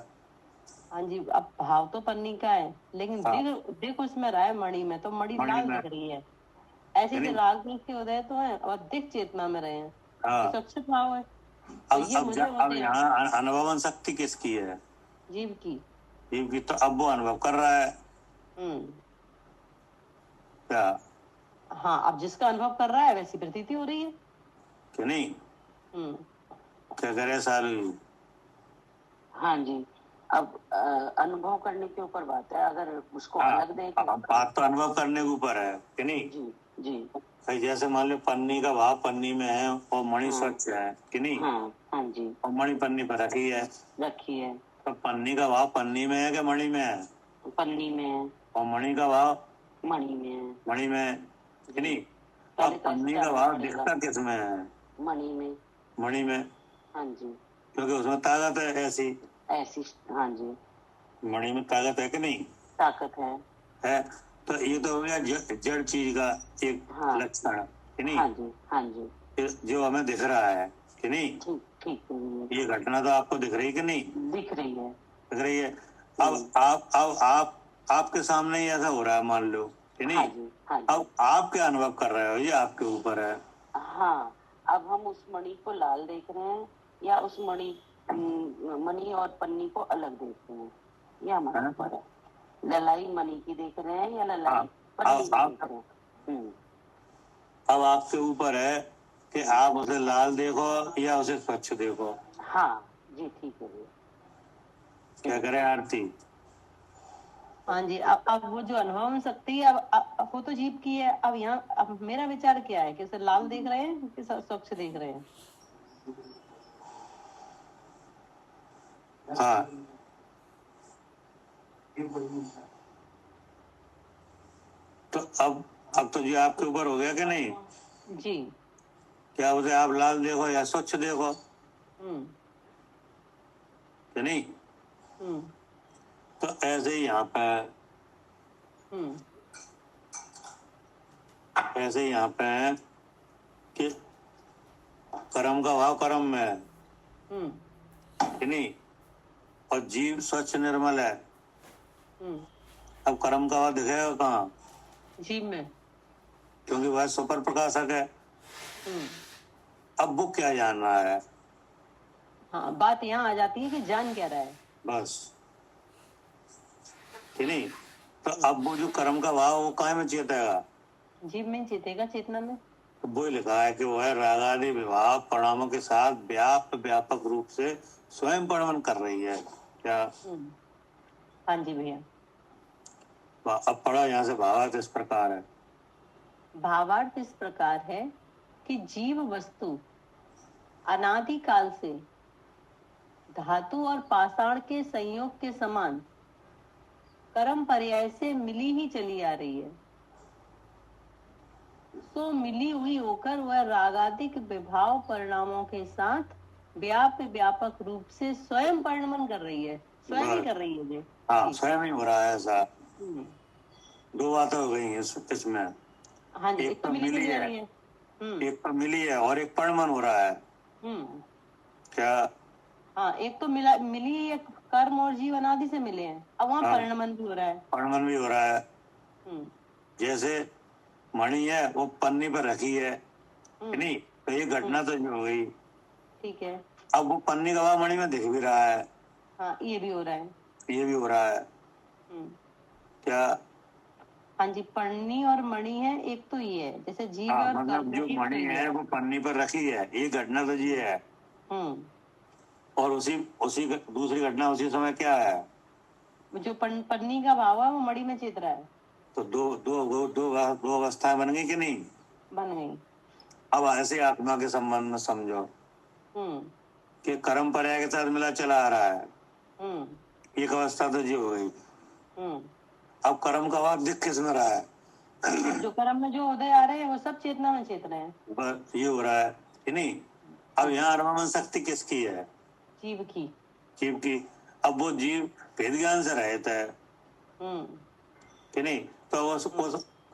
हाँ जी, अब भाव तो पन्नी का है, लेकिन हाँ। दिख उसमें रहा है मणि में, तो मणि मणि लाल में। दिख रही है। ऐसे यानी ही राग देश के उदय तो है और दिख चेतना में रहे हैं, ये हाँ। सुरक्षित भाव है। तो ये मुझे अब होते हैं यहाँ अनुभवन शक्ति किसकी है? जीव की। जीव की। तो अब वो अनुभव कर रहा है हम्म। क्या? हाँ, अब जिसका अनुभव कर रहा है वैसी प्रतीति हो रही है। कि नहीं? हम्म। क्या करे सालू? हाँ जी। अब अनुभव करने के ऊपर बात है, अगर उसको हाँ, अलग देख। अब बात तो अनुभव करने के ऊपर है कि नहीं? जी जी। भाई जैसे मान लो पन्नी का भाव पन्नी में है और मणि हाँ। स्वच्छ है कि नहीं? हाँ हाँ जी। और मणि पन्नी पर रखी है, रखी है। तो पन्नी का भाव पन्नी में है कि मणि में है? पन्नी में है। और मणि का भाव मणि में है। मणि में है कि नहीं? पहले अब तो पन्नी ऐसे का जानना भाव पड़ेगा। दिखता किस में है? मणि में। मणि में। हाँ जी। क्योंकि उसमें ताकत है ऐसी। ऐसी। हाँ जी। मणि में ताकत है कि नहीं? ताकत है। है। तो ये तो हो गया जड़ चीज का एक हाँ। लक्षण कि नहीं? हाँ जी। हाँ जी। जो हमें दिख रहा है कि नहीं? ठीक ठीक है। ये घटना तो आपको दिख रही है कि नहीं? दिख रही है। दिख रही है। अब आपके सामने ही ऐसा हो रहा है मान लो कि हाँ नहीं? जी। हाँ जी। अब आप क्या अनुभव कर रहे हो ये आपके ऊपर है। हाँ, अब हम उस मणि को लाल देख रहे हैं या उस मणि और पन्नी को अलग देख रहे हैं, ये हमारे हाँ। ऊपर है। ललाई मणि की देख रहे हैं या हाँ। ललाई पन्नी की अब देख रहे हैं। अब आपके ऊपर है कि आप उसे लाल देखो या उसे स्वच्छ देखो। हाँ जी, ठीक है जी। क्या करें आरती? हाँ जी, अब वो जो अनुभव शक्ति है अब वो तो जीव की है। अब यहाँ अब मेरा विचार क्या है कि उसे लाल देख रहे हैं कि स्वच्छ देख रहे हैं? हाँ। तो अब तो जी आपके ऊपर हो गया कि नहीं? जी। क्या उसे आप लाल देखो या स्वच्छ देखो हम्म। कि नहीं? हम्म। तो ऐसे ही यहाँ पे हम्म। ऐसे ही यहाँ पे है कि कर्म का भाव कर्म में है हम्म। कि नहीं? और जीव स्वच्छ निर्मल है। हम्म। अब कर्म का भाव दिखेगा कहाँ? जीव में। क्योंकि वह सुपर प्रकाशक है। हम्म। अब वो क्या जान रहा है? हाँ, बात यहाँ आ जाती है कि जान क्या रहा है। बस कि नहीं? तो अब वो जो कर्म का भाव वो काय में चेतेगा? जीव में चेतेगा, चेतना में। तो वो लिखा है कि वह रागादि विभाव परिणामों के साथ व्यापक रूप से स्वयं परिणमन कर रही है। क्या? हाँ जी भैया। अब पढ़ो यहाँ से। भावार्थ इस प्रकार है। भावार्थ इस प्रकार है कि जीव वस्तु अनादि काल से धातु और पाषाण के संयोग के समान कर्म पर्याय से मिली ही चली आ रही है। सो मिली हुई होकर वह रागादिक विभाव परिणामों के साथ व्यापक रूप से स्वयं परिणमन कर रही है। स्वयं ही कर रही है ये। हाँ, स्वयं ही हो रहा है ऐसा। हम्म। दो बातें हो गई हैं इसमें। हाँ जी, एक तो मिली मिली जुली आ है, रही है। एक तो मिली है और एक परिणमन हो रहा है। क्या? हाँ, एक तो मिली एक कर्म और जीव अनादि से मिले हैं, अब वहाँ परिणमन भी हो रहा है। परिणमन भी हो रहा है। जैसे मणि है वो पन्नी पर रखी है कि नहीं? तो ये घटना तो जो हो गई। ठीक है। अब वो पन्नी का भाव मणि में दिख भी रहा है। हाँ, ये भी हो रहा है। ये भी हो रहा है। क्या? हाँ जी, पन्नी और मणि है, एक तो ये है जैसे जीव और मतलब जो मणि है वो पन्नी पर रखी है, ये घटना तो ये है। और उसी उसी दूसरी घटना उसी समय क्या है? जो पन्नी का भाव है वो मणि में चेत रहा है। तो दो अवस्थाएं बन गई कि नहीं? बन गई। अब ऐसे आत्मा के संबंध में समझो कि कर्म पर्याय के साथ मिला चला आ रहा है। एक अवस्था तो जी हो गई। अब कर्म का भाव दिख किस में रहा है? जो कर्म में जो उदय आ रहे हैं वो सब चेतना में चेत रहे हैं। बस ये हो रहा है कि नहीं? अब यहाँ अनुमान शक्ति किसकी है? जीव की। जीव की। अब वो जीव भेद ज्ञान से रहता है कि नहीं? तो उस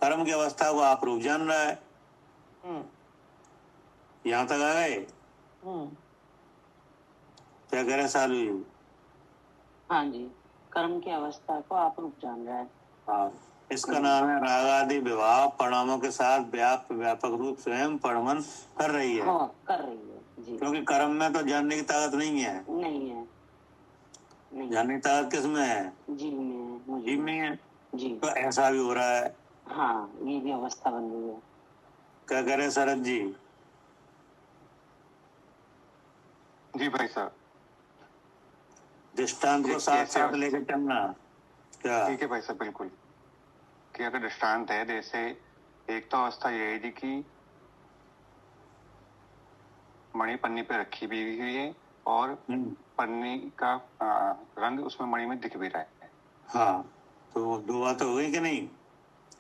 कर्म की अवस्था को आप रूप जान रहा है। यहाँ तक आ गए? क्या करे सालू जी? हाँ जी। कर्म की अवस्था को आप रूप जान रहा है। हाँ, इसका नाम है राग आदि विवाह परिणामों के साथ व्यापक रूप स्वयं परिणमन कर रही है। हाँ, कर रही है जी। क्योंकि कर्म में तो जानने की ताकत नहीं है। नहीं है, नहीं। जानने की ताकत किस में है? जीव में है, मुझे जीव में है जी। तो ऐसा भी हो रहा है। हाँ, ये भी अवस्था बन रही है। क्या करे शरद जी? जी भाई साहब, दृष्टांत को साथ साथ लेकर चलना। क्या? ठीक है भाई साहब, बिल्कुल। कि अगर दृष्टांत है, जैसे एक तो अवस्था ये है जी कि मणि पन्नी पे रखी भी हुई है और पन्नी का रंग उसमें मणि में दिख भी रहा है। हाँ, तो दो बात हो गई कि नहीं?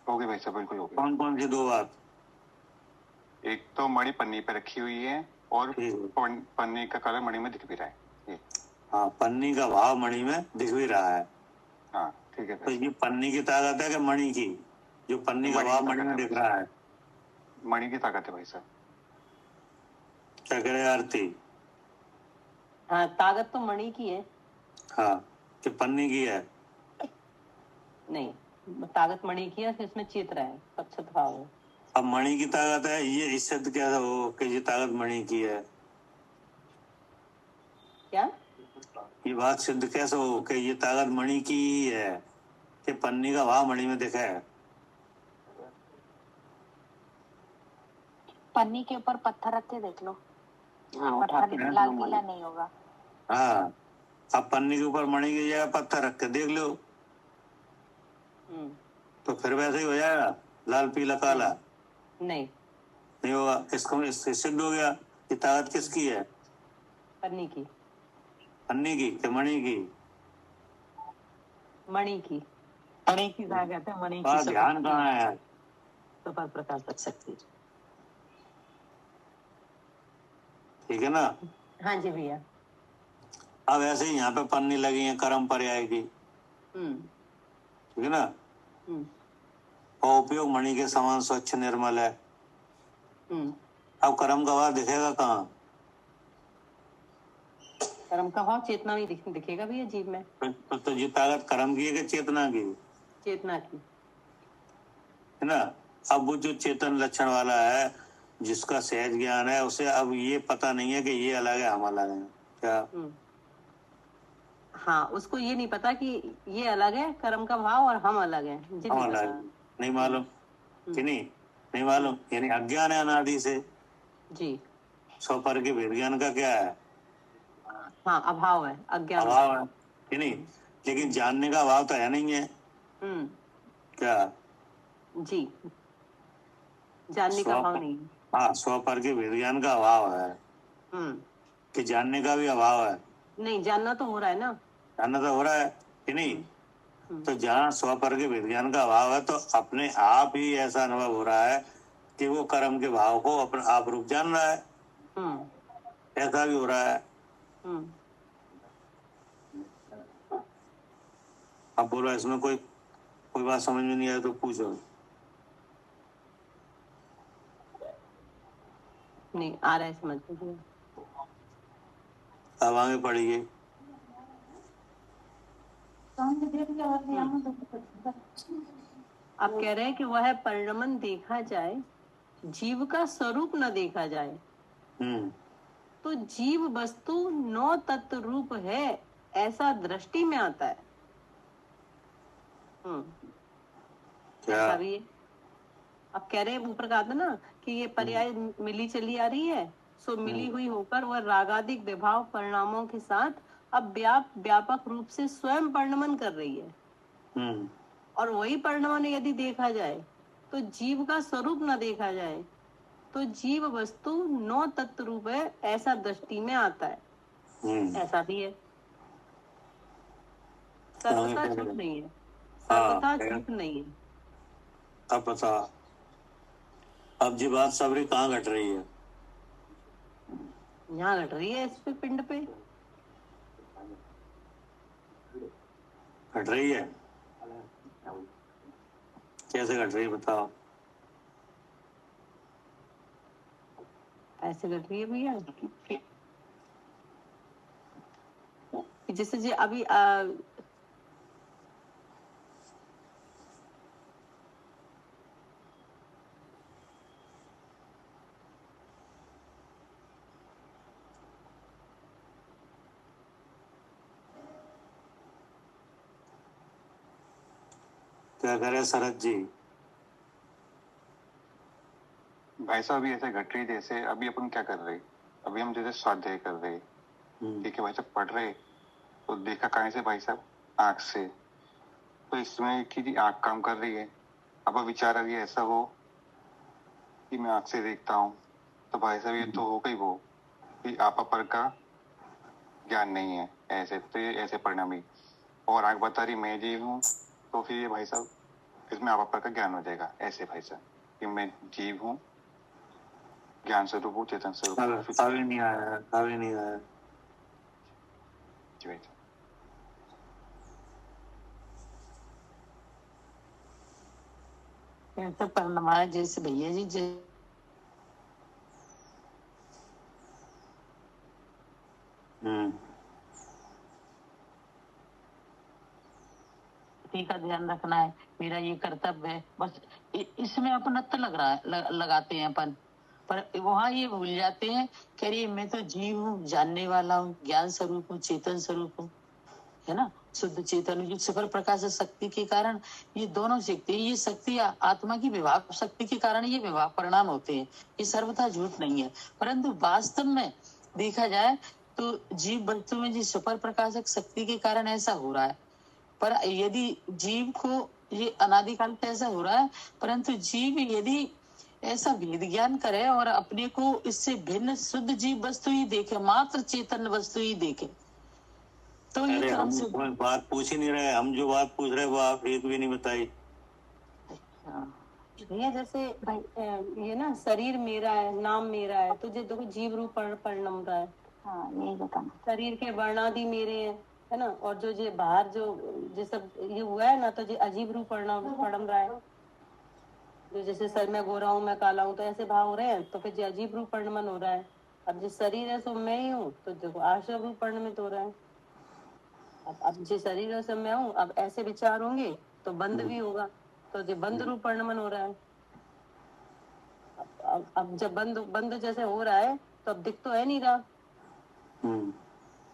हो गई भाई साहब, बिल्कुल हो गई। कौन कौन सी दो बात? एक तो मणि पन्नी पे रखी हुई है और पन्नी का कलर मणि में दिख भी रहा है ये। हाँ, पन्नी का भाव मणि में दिख भी रहा है। हाँ, ठीक है। तो ये पन्नी की ताकत है कि मणि की? जो पन्नी का भाव मणि में दिख रहा है, मणि की ताकत है भाई साहब। क्या करे आरती? हाँ, ताकत तो मणि की है। हाँ, कि पन्नी की है? नहीं, ताकत मणि की है, इसमें चेत रहा है, सच्छत भाव है। अब मणि की ताकत है, ये इस शब्द कैसा हो कि ये ताकत मणि की है? क्या ये बात सिद्ध कैसे हो कि ये ताकत मणि की ही है कि पन्नी का भाव मणि में दिखा है? पन्नी के ऊपर पत्थर रख के देख लो, हाँ, उठा के पत्थर लाल पीला नहीं होगा। हाँ, अब पन्नी के ऊपर मणि की जगह पत्थर रख के देख लो तो फिर वैसे ही हो जाएगा, लाल पीला काला। नहीं, नहीं होगा। इससे सिद्ध हो गया कि ताकत किसकी है? पन्नी की। पन्नी की कि मणि की? मणि की। मणि की ताकत है, मणि बात की ध्यान कहाँ है? सफल प्रकाश रख सकती है। ठीक है ना? हाँ जी भैया। अब ऐसे ही यहाँ पे पन्नी लगी है कर्म पर्याय की, ठीक है ना? और उपयोग मणि के समान स्वच्छ निर्मल है। अब कर्म का भाव दिखेगा कहाँ? कर्म का भाव चेतना में दिखेगा भैया, जीव में। तो ये ताकत कर्म की है कि चेतना की? चेतना की है ना? अब वो जो चेतन लक्षण वाला है, जिसका सहज ज्ञान है, उसे अब ये पता नहीं है कि ये अलग है, हम अलग हैं। क्या? हाँ, उसको ये नहीं पता कि ये अलग है कर्म का भाव और हम अलग हैं। हम अलग नहीं मालूम कि नहीं मालूम, यानी अज्ञान है अनादि से जी। स्वपर के भेद ज्ञान का क्या है? हाँ, अभाव है, अज्ञान अभाव है कि नहीं? लेकिन जानने का अभाव तो है नहीं है। क्या? जी, जानने का भाव नहीं। हाँ, स्वपर के भेद ज्ञान का अभाव है कि जानने का भी अभाव है। नहीं, जानना तो हो रहा है ना। जानना तो हो रहा है कि नहीं? तो जहाँ स्वपर के भेद ज्ञान का अभाव है तो अपने आप ही ऐसा अनुभव हो रहा है कि वो कर्म के भाव को अपने आप रूप जान रहा है। ऐसा भी हो रहा है। अब बोलो, इसमें कोई बात समझ में नहीं आए तो पूछो। नहीं आ रहा है समझ में। अब आगे पढ़िए। आप कह रहे हैं कि वह परिणमन देखा जाए, जीव का स्वरूप न देखा जाए, तो जीव वस्तु नौ तत्व रूप है ऐसा दृष्टि में आता है। ऐसा भी है। अब कह रहे हैं ऊपर कहा था ना कि ये पर्याय मिली चली आ रही है, सो मिली हुई होकर वह रागादिक विभाव परिणामों के साथ अब व्यापक रूप से स्वयं परिणमन कर रही है। और वही परिणमन यदि देखा जाए तो जीव का स्वरूप न देखा जाए तो जीव वस्तु नौ तत्व रूप है ऐसा दृष्टि में आता है। ऐसा भी है। सर्वथा झूठ नहीं है, सर्वथा झूठ नहीं है। अब बता, अब जी बात सबरी कहाँ घट रही है? यहाँ घट रही है, इस पे पिंड पे घट रही है। कैसे घट रही है बताओ? ऐसे घट रही है भैया, जैसे जी अभी क्या करे शरद जी? भाई साहब अभी ऐसे घट रही जैसे अभी अपन क्या कर रहे, अभी हम जैसे स्वाध्याय कर रहे, ठीक है भाई साहब, पढ़ रहे तो देखा कहाँ से भाई साहब, आंख से। तो इसमें कि आंख काम कर रही है, अब विचार अभी ऐसा हो कि मैं आंख से देखता हूँ, तो भाई साहब ये तो हो गई वो कि आपा पर का ज्ञान नहीं है, ऐसे तो ये ऐसे परिणाम ही। और आंख बता रही मैं जीव हूँ, तो फिर ये भाई साहब इसमें आपा पर का ज्ञान हो जाएगा, ऐसे भाई साहब कि मैं जीव हूँ, ज्ञान स्वरूप हूँ, चेतन स्वरूप हूँ। अभी नहीं आया, अभी नहीं आया। जी भाई साहब। ऐसा परिणमाय जैसे भैया जी का ध्यान रखना है, मेरा ये कर्तव्य है, बस इसमें अपनत्व लग रहा है, लगाते हैं अपन, पर वहां ये भूल जाते हैं कि अरे मैं तो जीव हूँ, जानने वाला हूँ, ज्ञान स्वरूप हूँ, चेतन स्वरूप हूँ, है ना, शुद्ध चेतन जो सुपर प्रकाश शक्ति के कारण ये दोनों शक्ति, ये शक्ति आत्मा की विभाग शक्ति के कारण ये विभाग परिणाम होते हैं, ये सर्वथा झूठ नहीं है। परंतु वास्तव में देखा जाए तो जीव वस्तु में जिस सुपर प्रकाशक शक्ति के कारण ऐसा हो रहा है, पर यदि जीव को ये अनादिकाल से ऐसा हो रहा है, परंतु जीव यदि ऐसा वेद ज्ञान करे और अपने को इससे भिन्न शुद्ध जीव वस्तु ही देखे, मात्र चेतन वस्तु ही देखे, तो ये हम बात पूछ ही नहीं रहे, हम जो बात पूछ रहे वो आप एक भी नहीं बताई। भैया जैसे ये ना शरीर मेरा है, नाम मेरा है, तो जो देखो जीव रूप परिणम रहा है। हाँ, यही बताना, शरीर के वर्णादि मेरे हैं, है ना, और जो बाहर जो सब ये हुआ है ना, तो जो अजीब रूप परिणम रहा है, जो जैसे सर में गोरा हूँ, मैं काला हूँ, तो ऐसे भाव हो रहे हैं, तो फिर जो अजीब रूप परिणमन हो रहा है। अब जिस शरीर है सो मैं ही हूँ, तो देखो आश्रम रूप परिणमित हो रहा है। अब जिस शरीर से मैं हूँ, अब ऐसे विचार होंगे तो बंद भी होगा, तो जो बंद रूप परिणमन हो रहा है। अब जब बंद जैसे हो रहा है तो अब दिख तो है नहीं रहा।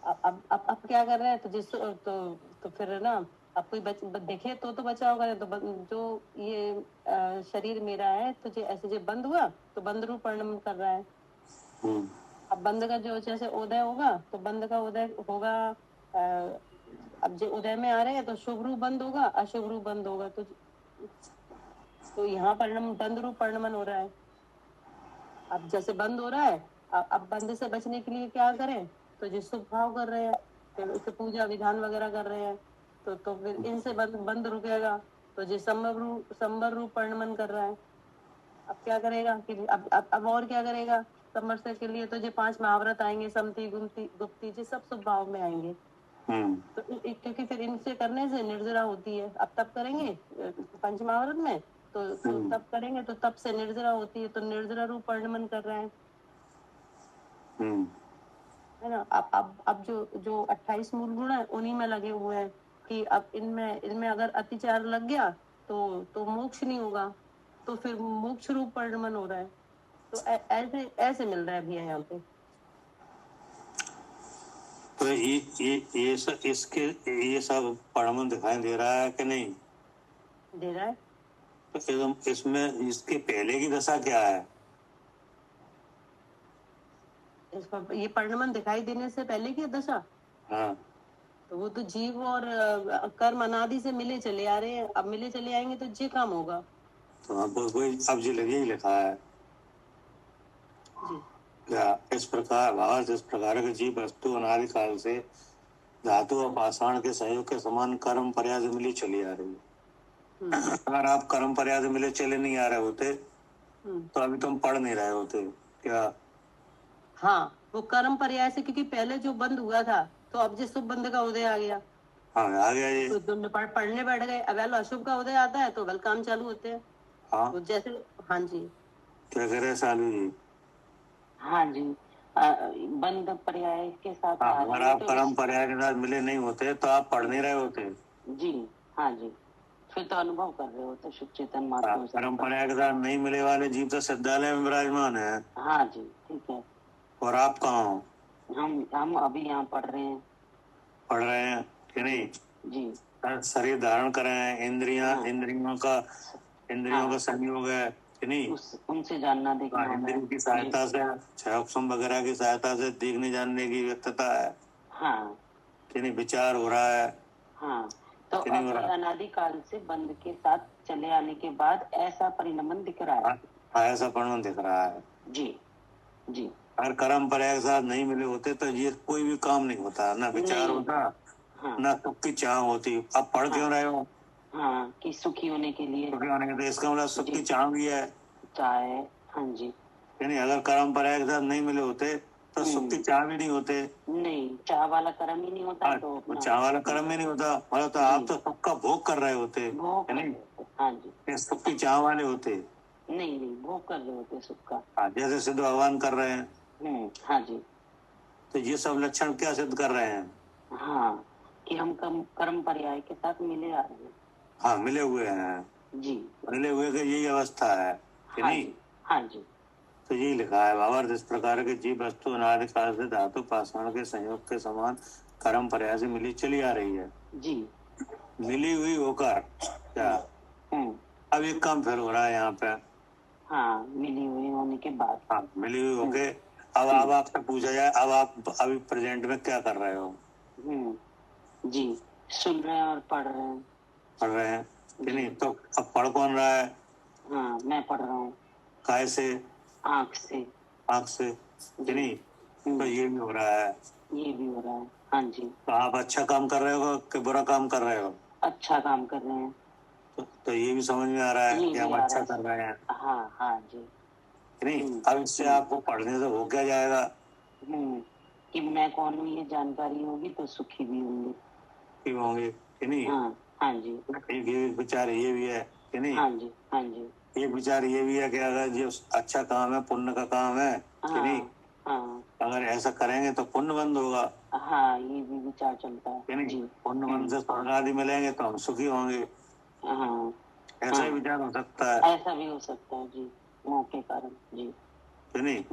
अब क्या कर रहे हैं, तो जिस तो फिर ना अब कोई देखे तो बचाव करे, तो जो ये शरीर मेरा है, तो जो ऐसे जो बंद हुआ तो बंद रूप परिणमन कर रहा है। अब बंद का जो जैसे उदय होगा तो बंद का उदय होगा, अब जो उदय में आ रहे हैं तो शुभ रूप बंद होगा, अशुभ रूप बंद होगा, तो यहाँ परिणाम बंद रूप परिणमन हो रहा है। अब जैसे बंद हो रहा है, अब बंद से बचने के लिए क्या करें, तो जो शुभ भाव कर रहे हैं, फिर उससे पूजा विधान वगैरह कर रहे हैं, तो फिर इनसे बंद रुकेगा, तो जो संबर रूप परिणमन कर रहा है। अब क्या करेगा कि अब और क्या करेगा, समर्थ के लिए तो जो 5 महाव्रत आएंगे, समति गुप्ति जो सब शुभ भाव में आएंगे। तो क्योंकि फिर इनसे करने से निर्जरा होती है। अब तब करेंगे पंच महाव्रत में, तो तब करेंगे तो तब से निर्जरा होती है, तो निर्जरा रूप परिणमन कर रहे हैं, है ना। अब जो 28 मूल गुण है उन्हीं में लगे हुए हैं कि अब इनमें अगर अतिचार लग गया तो मोक्ष नहीं होगा, तो फिर मोक्ष रूप परिणमन हो रहा है। तो ऐसे मिल रहा है भैया यहाँ पे। तो ये सब परिणमन दिखाई दे रहा है कि नहीं? दे रहा है। तो इसमें इसके पहले की दशा क्या है? ये परिणमन दिखाई देने से पहले की दशा, हाँ, तो वो तो जीव और कर्म अनादि से मिले चले आ रहे हैं, अब मिले चले आएंगे तो ये काम होगा। तो अब जी लगे ही लिखा है जी। क्या इस प्रकार के जीव वस्तु अनादिकाल से धातु और पाषाण के सहयोग के समान कर्म पर्याय मिले चली आ रही है। अगर आप कर्म पर्याय मिले चले नहीं आ रहे होते तो अभी तुम पढ़ नहीं रहे होते क्या? हाँ, वो कर्म पर्याय से, क्योंकि पहले जो बंद हुआ था तो अब जिस शुभ बंद का उदय आ गया। हाँ, आ गया ये, तो पढ़ने बैठ गए, अब अशुभ का उदय आता है तो वेल काम चालू होते हैं। हाँ, तो जैसे, हाँ जी, क्या कह रहे सालू जी? हाँ जी, बंद पर्याय के साथ अगर आप कर्म पर्याय के साथ मिले नहीं होते तो आप पढ़ नहीं रहे होते। जी, हाँ जी, फिर तो अनुभव कर रहे होते शुद्ध चेतन महात्मा। कर्म पर्याय के साथ नहीं मिले वाले जीव तो सिद्धालय में विराजमान है। हाँ जी, ठीक है। और आप कहाँ हो? हम अभी यहाँ पढ़ रहे हैं। पढ़ रहे हैं कि नहीं? जी, शरीर धारण करें, इंद्रियों का संयोग है कि नहीं, उनसे जानना देखना होगा। इंद्रियों की सहायता से, क्षयोक्षम वगैरह की सहायता से देखने जानने की व्यक्तता है। हाँ कि नहीं, विचार हो रहा है। हाँ, तो कि नहीं हो अब रहा, अनादिकाल से बंद के साथ चले आने के बाद ऐसा परिणमन दिख रहा है। ऐसा परिणाम दिख रहा है जी जी। अगर कर्म पर एक साथ नहीं मिले होते तो ये कोई भी काम नहीं होता, ना विचार नहीं। होता, हाँ ना सुख की चाह होती। अब पढ़ क्यों रहे हो? हाँ, कि सुखी होने के लिए। सुखी होने के लिए, इसका मतलब सुख की चाह भी है। चाहे, हाँ जी। यानी अगर कर्म पर एक साथ नहीं मिले होते तो सुख की चाह भी नहीं होते। नहीं, चाह वाला कर्म ही नहीं होता तो चाह वाला कर्म ही नहीं होता, मतलब तो आप तो सुख का भोग कर रहे होते। हाँ जी, सुख की चाह वाले होते। नहीं भोग कर रहे होते सुख का। जैसे सिद्ध भगवान कर रहे हैं। हाँ जी। तो ये सब लक्षण क्या सिद्ध कर रहे हैं? हाँ, कि हम कर्म पर्याय के साथ मिले आ रहे हैं। हाँ, मिले हुए हैं जी, मिले हुए की यही अवस्था है कि नहीं? हाँ जी। तो यही लिखा है, भावार्थ इस प्रकार के जीव वस्तु अनादिकाल से धातु पाषाण के संयोग के समान कर्म पर्याय से मिली चली आ रही है। जी, मिली हुई होकर क्या अब एक काम फिर हो रहा है यहाँ पे। हाँ, मिली हुई होने के बाद। हाँ, मिली हुई होके अब आपसे पूछा जाए, अब आप अभी प्रेजेंट में क्या कर रहे हो? जी, सुन रहे हैं और पढ़ रहे हैं कि नहीं? तो अब पढ़ कौन रहा है? हाँ, मैं पढ़ रहा हूँ। काय से? आँख से कि नहीं? तो ये भी हो रहा है। हाँ जी। तो आप अच्छा काम कर रहे हो कि बुरा काम कर रहे हो? अच्छा काम कर रहे हैं। तो ये भी समझ में आ रहा है कि हम अच्छा कर रहे हैं। हाँ जी। नहीं, अब इससे आपको पढ़ने से हो क्या जाएगा? कि मैं कौन हूँ ये जानकारी होगी तो सुखी भी होंगे कि नहीं? हाँ जी। एक विचार ये भी है कि नहीं? हाँ जी। एक विचार ये भी है कि अगर जो अच्छा काम है, पुण्य का काम है कि नहीं, अगर ऐसा करेंगे तो पुण्य बंद होगा। हाँ, ये भी विचार चलता है कि नहीं? पुण्य बंद से स्वर्ग आदि मिलेंगे तो हम सुखी होंगे। ऐसा ही विचार हो सकता है। ऐसा भी हो सकता है जी, मोह के कारण जी। कि नहीं?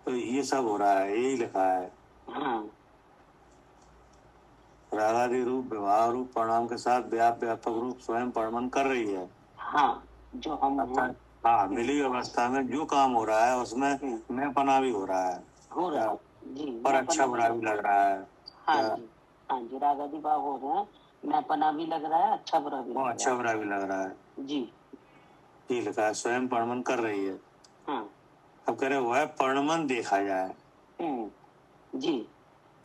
तो ये सब हो रहा है, यही लिखा है। रागादि रूप, व्यवहार रूप, परिणाम के साथ व्यापक रूप स्वयं परमन कर रही है। जो हम मिली अवस्था में जो काम हो रहा है उसमें मैं पना भी हो रहा है जी, और अच्छा बुरा भी लग रहा है। हाँ जी, रागादि भाव हो रहे हैं, मैं पना भी लग रहा है, अच्छा बुरा भी लग रहा है जी। ये लिखा है, स्वयं परमन कर रही है। अब कह रहे वह परमन देखा जाए। जी,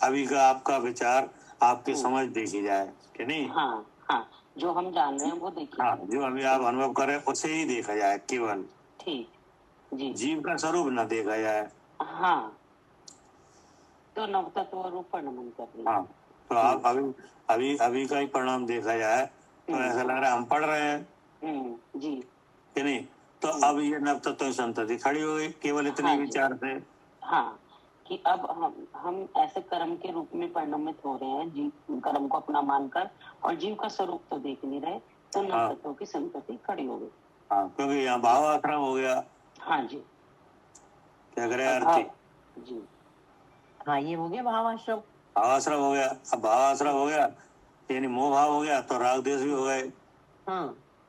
अभी का आपका विचार, आपकी समझ देखी जाए कि नहीं? जो हम जान रहे हैं वो देखिए। जो अभी आप अनुभव करें उसे ही देखा जाए केवल। ठीक जी। जीव का स्वरूप न देखा जाए। तो नव तत्व रूप परिणमन कर रही है। तो आप अभी का ही परिणाम देखा जाए तो ऐसा लग रहा है हम पढ़ रहे हैं जी कि नहीं? तो अब ये नव तत्व संतति खड़ी हो गई केवल इतने विचार से। कि अब हम ऐसे कर्म के रूप में परिणमित हो रहे हैं, जीव कर्म को अपना मानकर, और जीव का स्वरूप तो देख नहीं रहे, तो नव तत्वों की संतति खड़ी हो गई। क्योंकि यहाँ भाव आश्रम हो गया। हाँ जी, क्या करे आरती जी। ये हो गया भावाश्रम। भावाश्रम हो गया। अब भावाश्रम हो गया यानी मोह भाव हो गया, तो राग देश भी हो गए।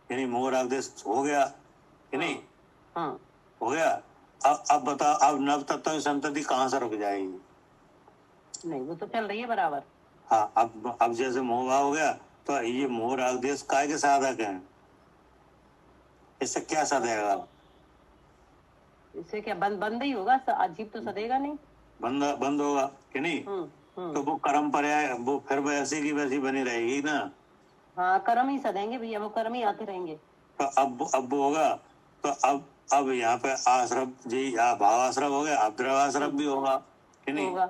यानी मोह राग देश हो गया कि नहीं? हो गया। अब बता, अब नव तत्व की संतति कहाँ से रुक जाएगी? नहीं, वो तो चल रही है बराबर। अब जैसे मोह भाव हो गया तो ये मोह राग देश काय के साधक हैं? इससे क्या सदेगा? इससे क्या बंद ही होगा, अजीब तो सदेगा नहीं, बंद होगा कि नहीं? तो वो कर्म पर्याय वो फिर वैसी की वैसी बनी रहेगी ना। कर्म ही सदेंगे भैया, वो कर्म ही आते रहेंगे। तो अब वो होगा तो अब यहाँ पे आश्रम जी भाव आश्रम हो गया, अब द्रव आश्रम भी होगा कि नहीं? होगा।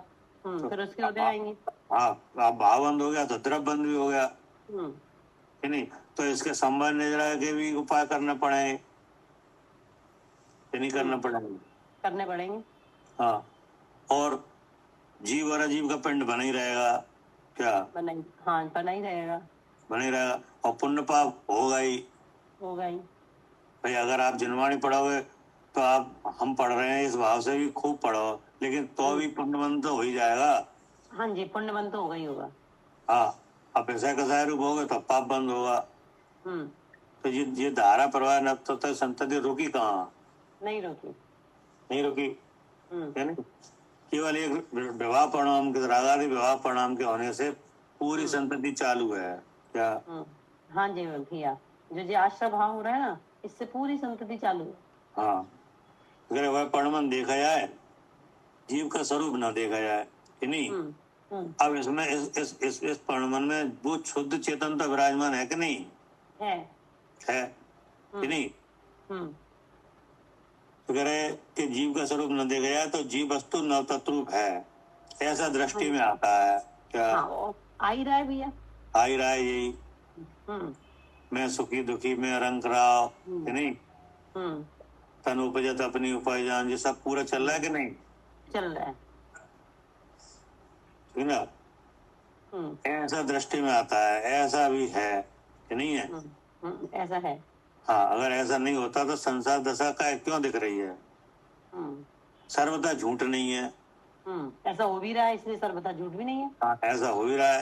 फिर उसके उदय आएंगे। अब भाव बंद हो गया तो द्रव बंद भी हो गया कि नहीं? तो इसके संबंध निद्रा के भी उपाय करने पड़ेंगे कि नहीं करने पड़ेंगे? करने पड़ेंगे। और जीव और अजीव का पिंड बना ही रहेगा। क्या बना ही रहेगा। और पुण्य पाप होगा ही। भाई अगर आप जनवाणी पढ़ोगे तो आप हम पढ़ रहे हैं इस भाव से भी खूब पढ़ो, लेकिन तो भी पुण्यबंध तो हो ही जाएगा। हाँ जी, पुण्यबंध तो होगा ही होगा। अब ऐसा कसाय रूप होगा तो पाप बंद होगा। हम्म, तो ये धारा प्रवाह न तो तक संतति रुकी कहाँ? नहीं रोकी। नहीं रुकी। हम्म, है ना? केवल एक विवाह परिणाम के, रागादि विवाह परिणाम के होने से पूरी संतति चालू है क्या? हाँ जी भैया, जो आश्रय भाव हो रहा है ना, इससे पूरी संतति चालू है। हाँ, अगर वह परिणाम देखा जाए, जीव का स्वरूप ना देखा जाए कि नहीं। अब इसमें इस परिणाम में वो शुद्ध चेतन तो विराजमान है कि नहीं? है कि नहीं? तो कह रहे कि जीव का स्वरूप न देखा जाए तो जीव वस्तु नव तत्रूप है, ऐसा दृष्टि में आता है क्या? आ ही रहा है भैया, आ ही रहा है यही। मैं सुखी दुखी में रंग रहा कि नहीं, तन उपजत अपनी उपजान, ये सब पूरा चल रहा है कि नहीं? चल रहा है, ठीक ना? ऐसा दृष्टि में आता है, ऐसा भी है कि नहीं है? ऐसा है। हाँ, अगर ऐसा नहीं होता तो संसार दशा का क्यों दिख रही है? सर्वथा झूठ नहीं है। ऐसा हो भी रहा है, इसलिए सर्वथा झूठ भी नहीं है। हाँ, ऐसा हो भी रहा है।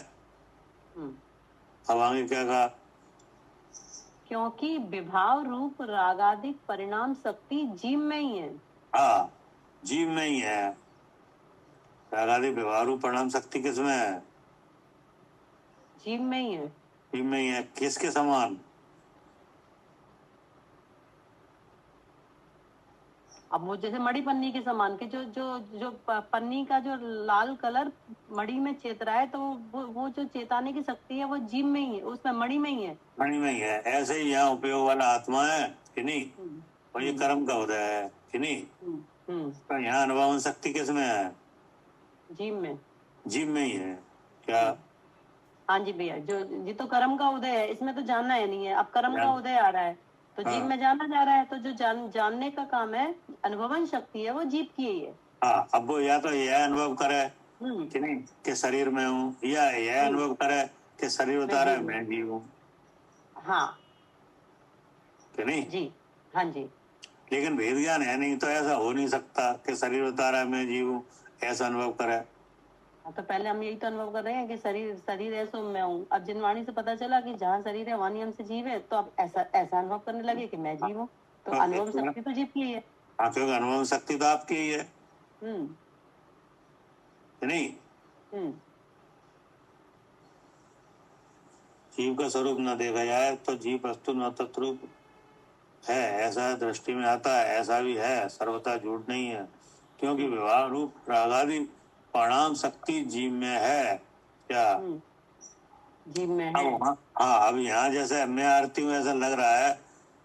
अब आगे क्या कहा? क्योंकि विभाव रूप रागादिक परिणाम शक्ति जीव में ही है। हाँ, जीव में ही है। रागादि विभाव रूप परिणाम शक्ति किसमें है? जीव में ही है। जीव में ही है। किसके समान? अब वो जैसे मड़ी पन्नी के समान के, जो पन्नी का जो लाल कलर मड़ी में चेत रहा है, तो वो जो चेताने की शक्ति है वो जीव में ही है, उसमें मड़ी में ही है। मणि में ही है। ऐसे ही यहाँ उपयोग वाला आत्मा है कि नहीं, और ये कर्म का उदय है कि नहीं। तो यहाँ अनुभव शक्ति किसमें है? जीव में। जीव में ही है क्या? हाँ जी भैया, जो ये तो कर्म का उदय है, इसमें तो जानना है नहीं है। अब कर्म का उदय आ रहा है तो जीव में जाना जा रहा है, तो जो जानने का काम है, अनुभवन शक्ति है, वो जीव की ही है। हाँ, अब वो या तो यह अनुभव करे कि नहीं कि शरीर में हूँ, या यह अनुभव करे कि शरीर बता रहा है मैं जीव हूँ। हाँ कि नहीं जी, हाँ जी। लेकिन भेद ज्ञान है नहीं, तो ऐसा हो नहीं सकता कि शरीर बता रहा है मैं जीव हूँ, ऐसा अनुभव करे। तो पहले हम यही तो अनुभव कर रहे हैं कि शरीर है सो मैं हूँ। अब जिन वाणी से पता चला कि जहाँ शरीर है वहाँ हमसे जीव है, तो अब ऐसा अनुभव करने लगे कि मैं जीव हूँ। तो अनुभव शक्ति तो जीव की ही है। हाँ, क्योंकि अनुभव शक्ति तो आपकी ही है नहीं। जीव का स्वरूप न देखा जाए तो जीव वस्तु न तत्रूप है, ऐसा दृष्टि में आता है। ऐसा भी है, सर्वथा झूठ नहीं है, क्योंकि विवाह रूप रागादि परिणाम शक्ति जीव में है क्या? जीव में है। हाँ, अब यहाँ जैसे मैं आरती हूँ ऐसा लग रहा है,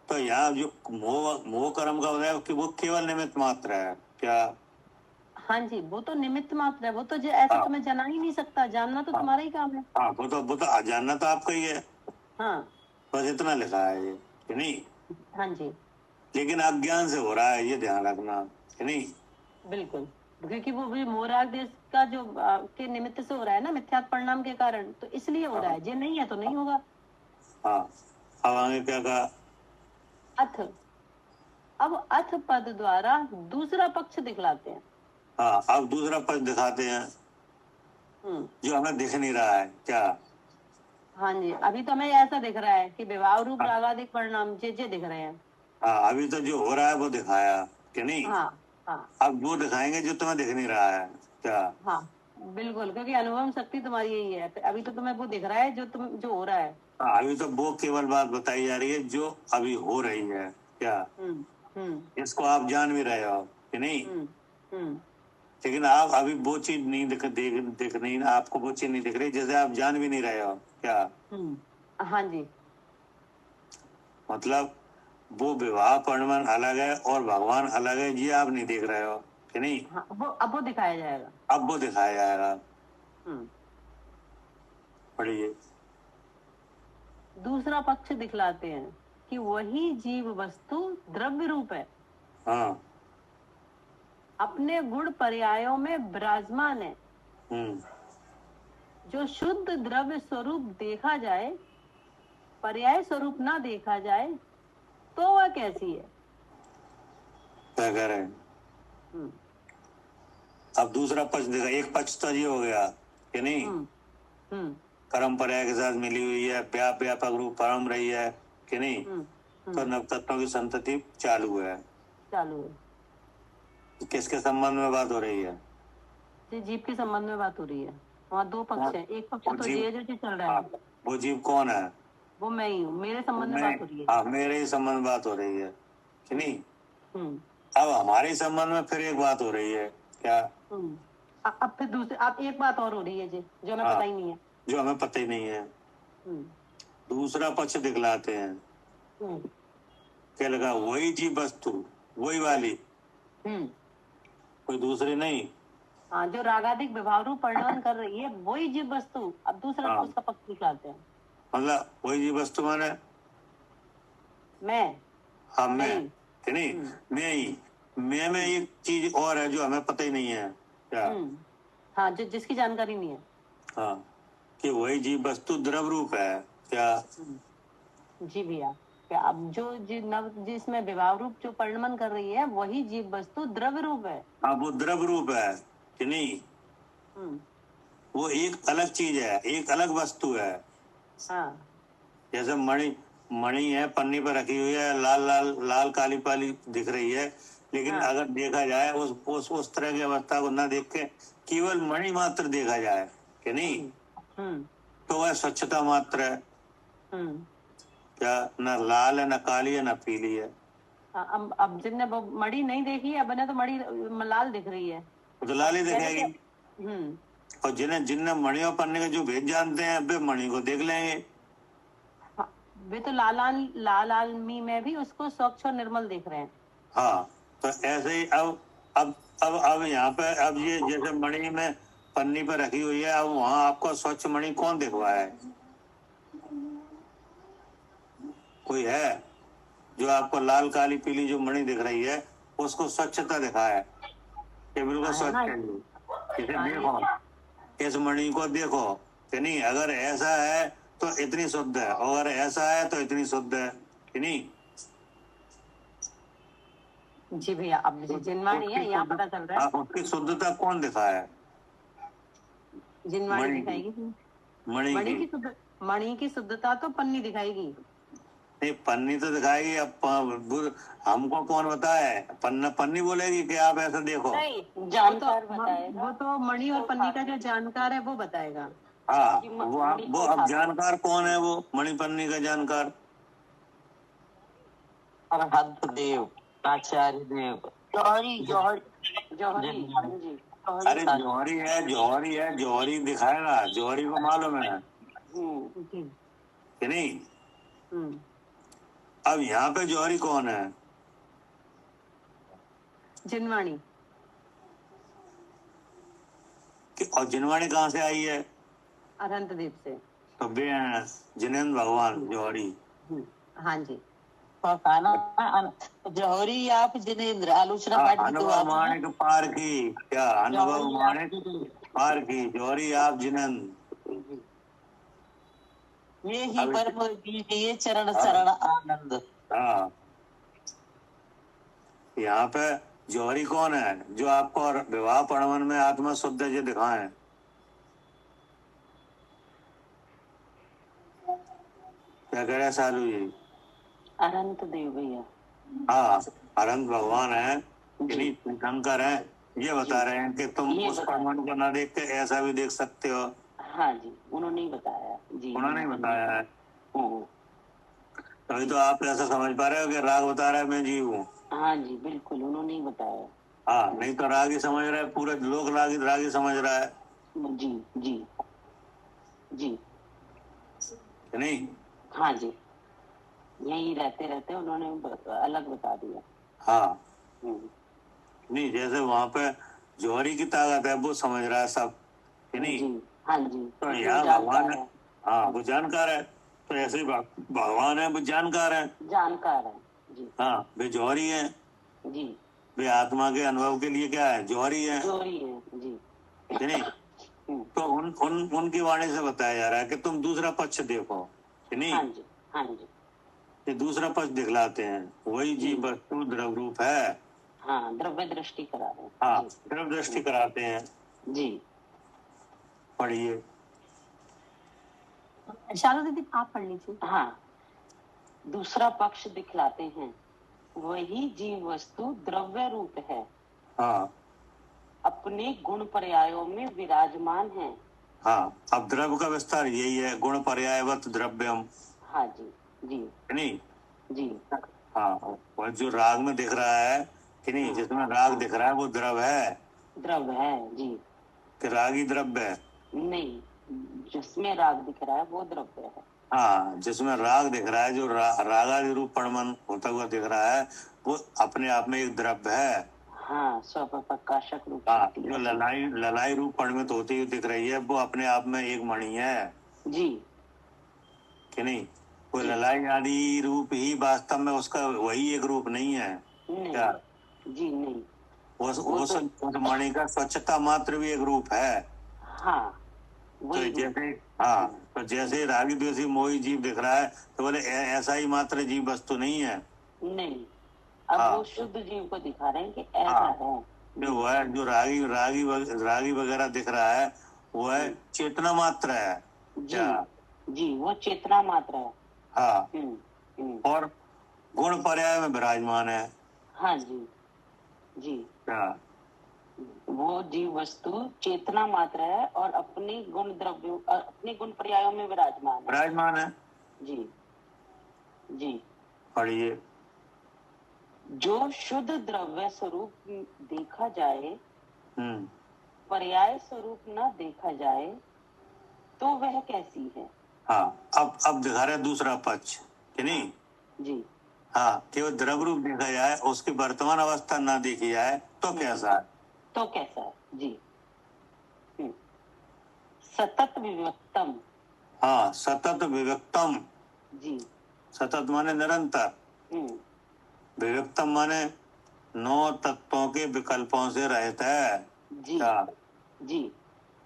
तो यहाँ जो मोह कर्म का उदय कि वो केवल निमित्त मात्र है क्या? हाँ जी, वो तो निमित्त मात्र है। वो तो ऐसा तुम्हें जाना ही नहीं सकता, जानना तो तुम्हारा ही काम है। हाँ, वो तो जानना तो आपका ही है। हाँ, बस इतना लिखा है ये कि नहीं। हाँ जी, लेकिन अज्ञान से हो रहा है, ये ध्यान रखना कि नहीं। बिल्कुल, क्योंकि वो भी मोराग देश का जो के निमित्त से हो रहा है ना, मिथ्यात्व परिणाम के कारण, तो इसलिए हो रहा है। ये नहीं है तो नहीं होगा। हाँ, अब आगे क्या कहा? अथ, अब अथ पद द्वारा दूसरा पक्ष दिखलाते हैं। हाँ, अब दूसरा पक्ष दिखाते हैं जो हमें दिख नहीं रहा है क्या? हाँ जी, अभी तो हमें ऐसा दिख रहा है कि विवाह रूप रागादिक परिणाम जे दिख रहे हैं। हाँ, अभी तो जो हो रहा है वो दिखाया कि नहीं। हाँ, हाँ, अब वो दिखाएंगे जो तुम्हें दिख नहीं रहा है क्या? हाँ, बिल्कुल, क्योंकि अनुभव शक्ति तुम्हारी यही है। अभी तो तुम्हें वो दिख रहा है जो हो रहा है। हाँ, अभी तो वो केवल बात बताई जा रही है जो अभी हो रही है क्या? इसको आप जान भी रहे हो कि नहीं। लेकिन आप अभी वो चीज नहीं दिख नहीं, आपको वो चीज नहीं दिख रही जैसे आप जान भी नहीं रहे हो क्या? हाँ जी, मतलब वो विवाह परिणाम अलग है और भगवान अलग है, ये आप नहीं देख रहे हो कि नहीं। हाँ, अब वो दिखाया जाएगा। अब वो दिखाया जाएगा। पढ़िए। दूसरा पक्ष दिखलाते हैं कि वही जीव वस्तु द्रव्य रूप है। हाँ, अपने गुण पर्यायों में विराजमान है। जो शुद्ध द्रव्य स्वरूप देखा जाए, पर्याय स्वरूप ना देखा जाए, तो वह कैसी है? क्या कह रहे हैं? अब दूसरा पक्ष देखा। एक पक्ष तो ये हो गया कि नहीं कर्म पर्याय के साथ मिली हुई है, व्यापक रूप परम रही है कि नहीं, तो नवतत्वों की संतति चालू है। किसके संबंध में बात हो रही है? जीव के संबंध में बात हो रही है। वहाँ दो पक्ष है, एक पक्ष तो ये जो चल रहा है, वो जीव कौन है? वो मैं ही हूँ, मेरे संबंध में बात हो रही है। हाँ, मेरे ही संबंध में बात हो रही है कि नहीं। अब हमारे संबंध में फिर एक बात हो रही है क्या? अब फिर दूसरी, अब एक बात और हो रही है जी, जो हमें पता ही नहीं है, जो हमें पता ही नहीं है। दूसरा पक्ष दिखलाते हैं, क्या लगा? वही जीव वस्तु, वही वाली, कोई दूसरी नहीं। हाँ, जो रागादिक विभाव रूप परिणमन कर रही है वही जीव वस्तु। अब दूसरा उसका पक्ष दिखलाते हैं, मतलब वही जीव वस्तु माने मैं। हाँ, मैं कि नहीं, मैं ही, मैं में एक चीज और है जो हमें पता ही नहीं है क्या? हाँ, जो जिसकी जानकारी नहीं है। हाँ, कि वही जीव वस्तु द्रव रूप है क्या? जी भैया, क्या अब जो जिसमें विभाव रूप जो परिणमन कर रही है वही जीव वस्तु द्रव रूप है। हाँ, वो द्रव रूप है कि नहीं, वो एक अलग चीज है, एक अलग वस्तु है। हाँ, जैसे मणि है, पन्नी पर रखी हुई है, लाल लाल लाल काली पाली दिख रही है, लेकिन अगर देखा जाए उस तरह की अवस्था को ना देख के केवल मणि मात्र देखा जाए कि नहीं, तो वह स्वच्छता मात्र है क्या? न लाल है, न काली है, न पीली है। अब जिनने मणि नहीं देखी है, अब ने तो मणि लाल दिख रही है, तो लाल ही दिखेगी। और जिनने मणि और पन्नी का जो भेद जानते हैं वे मणि को देख लेंगे। वे तो लाल आलमी में भी उसको स्वच्छ और निर्मल देख रहे हैं। हाँ, तो ऐसे ही अब यहाँ पे, अब ये जैसे मणि में पन्नी पर रखी हुई है, अब वहाँ आपको स्वच्छ मणि कौन दिखवा है? कोई है जो आपको लाल काली पीली जो मणि दिख रही है उसको स्वच्छता दिखाए कि बिल्कुल स्वच्छ है? इसे देखो, इस मणि को देखो कि नहीं, अगर ऐसा है तो इतनी शुद्ध है, और अगर ऐसा है तो इतनी शुद्ध है कि नहीं। जी भैया, अब जिनवाणी है, यहाँ पता चल रहा है। उसकी शुद्धता कौन दिखाया? जिनवाणी दिखाएगी। मणि की शुद्धता तो पन्नी दिखाएगी। नहीं, पन्नी तो दिखाएगी। अब हमको कौन बताए? पन्नी बोलेगी कि आप ऐसा देखो। नहीं, जानकार बताएगा। वो तो मणि और पन्नी का जो जानकार है वो बताएगा। हाँ, वो अब जानकार कौन है? वो मणि पन्नी का जानकार अरहंत देव, आचार्य देव, जौहरी। अरे जौहरी है, जौहरी दिखाएगा, जौहरी को मालूम है कि नहीं। अब यहाँ पे जौहरी कौन है? जिनवाणी। और जिनवाणी कहाँ से आई है? अरहंत देव से। तो वे हैं जिनेंद्र भगवान जौहरी। हाँ जी, जौहरी आप जिनेंद्र आलोचना अनुभव माणिक पार की, क्या अनुभव माणिक पार की, जौहरी आप जिनेंद्र, ये ही परम ये चरण शरण आनंद। हाँ, यहाँ पे जौहरी कौन है? जो आपको विवाह परिणमन में आत्मा शुद्ध जो दिखाए। क्या कह रहे सालू जी? अनंत देव भैया। हाँ, अनंत भगवान है कि नहीं, शंकर है। ये बता रहे हैं कि तुम उस परमाणु को ना देख के ऐसा भी देख सकते हो। हाँ जी, उन्होंने ही बताया जी। उन्होंने ही बताया है। तभी तो आप ऐसा समझ पा रहे हो कि राग बता रहा है मैं जीव हूँ। हाँ जी, बिल्कुल उन्होंने ही बताया। हाँ, नहीं तो राग ही समझ रहा है, पूरा लोग राग ही समझ रहा है। जी जी जी, नहीं। हाँ जी, यही रहते उन्होंने अलग बता दिया। हाँ, नहीं, जैसे वहाँ पे जौहरी की ताकत है, वो समझ रहा है सब कि नहीं। जी, हाँ जी, तो यहाँ भगवान है। हाँ, वो जानकार है। तो ऐसे ही भगवान है, वो जानकार है जी। हाँ, वे जौहरी है जी। वे आत्मा के अनुभव के लिए क्या है? जौहरी है जी कि नहीं। तो उनकी वाणी से बताया जा रहा है कि तुम दूसरा पक्ष देखो कि नहीं। हाँ जी, हाँ जी, ये दूसरा पक्ष दिखलाते हैं, वही जीव वस्तु द्रव रूप है। हाँ, द्रव्य दृष्टि करा रहे हैं। हाँ, द्रव दृष्टि कराते हैं जी। पढ़िए। शारदा दीदी आप पढ़ लीजिए। हाँ, दूसरा पक्ष दिखलाते हैं, वही जीव वस्तु द्रव्य रूप है, हाँ अपने गुण पर्यायों में विराजमान है। हाँ, अब द्रव्य का विस्तार यही है, गुण पर्यायवत द्रव्यम। हाँ जी जी नहीं जी हाँ, और जो राग में दिख रहा है कि नहीं, जिसमें राग दिख रहा है वो द्रव्य है, द्रव्य है जी। कि रागी द्रव्य है? नहीं, जिसमें राग दिख रहा है वो द्रव्य है। हाँ, जिसमें राग दिख रहा है, जो रागादि रूप परिमन होता हुआ दिख रहा है, वो अपने आप में एक द्रव्य है। हाँ, स्वप्रकाशक रूप हाँ, शक्ति जो है। ललाई रूप परिमित होती हुई दिख रही है, वो अपने आप में एक मणि है जी कि नहीं? वो ललाई आदि रूप ही वास्तव में उसका वही एक रूप नहीं है नहीं क्या? जी नहीं, उस मणि का स्वच्छता मात्र भी एक रूप है। हाँ तो वही जैसे हाँ, तो जैसे रागी द्वेषी मोही जीव दिख रहा है, तो बोले ऐसा ही मात्र जीव वस्तु नहीं है। नहीं, अब हाँ। वो शुद्ध जीव को दिखा रहे हैं कि ऐसा हाँ। है। जो वह जो रागी वगैरह दिख रहा है, वह चेतना मात्र है क्या? जी, वो चेतना मात्र है। हाँ, और गुण पर्याय में विराजमान है। हाँ जी जी, क्या? वो जीव वस्तु चेतना मात्र है और अपने गुण द्रव्यों अपने गुण पर्यायों में विराजमान है। जी जी, पढ़िए। जो शुद्ध द्रव्य स्वरूप देखा जाए, हम्म, पर्याय स्वरूप न देखा जाए, तो वह कैसी है? हाँ, अब दिखा रहे दूसरा पक्ष कि नहीं? जी हाँ, केवल द्रव्य रूप देखा जाए, उसकी वर्तमान अवस्था ना देखी जाए तो कैसा है? तो कैसा है? जी, सतत विविक्तम। हाँ, सतत विविक्तम। जी, सतत माने निरंतर, विविक्तम माने 9 तत्वों के विकल्पों से रहित है। जी क्या? जी,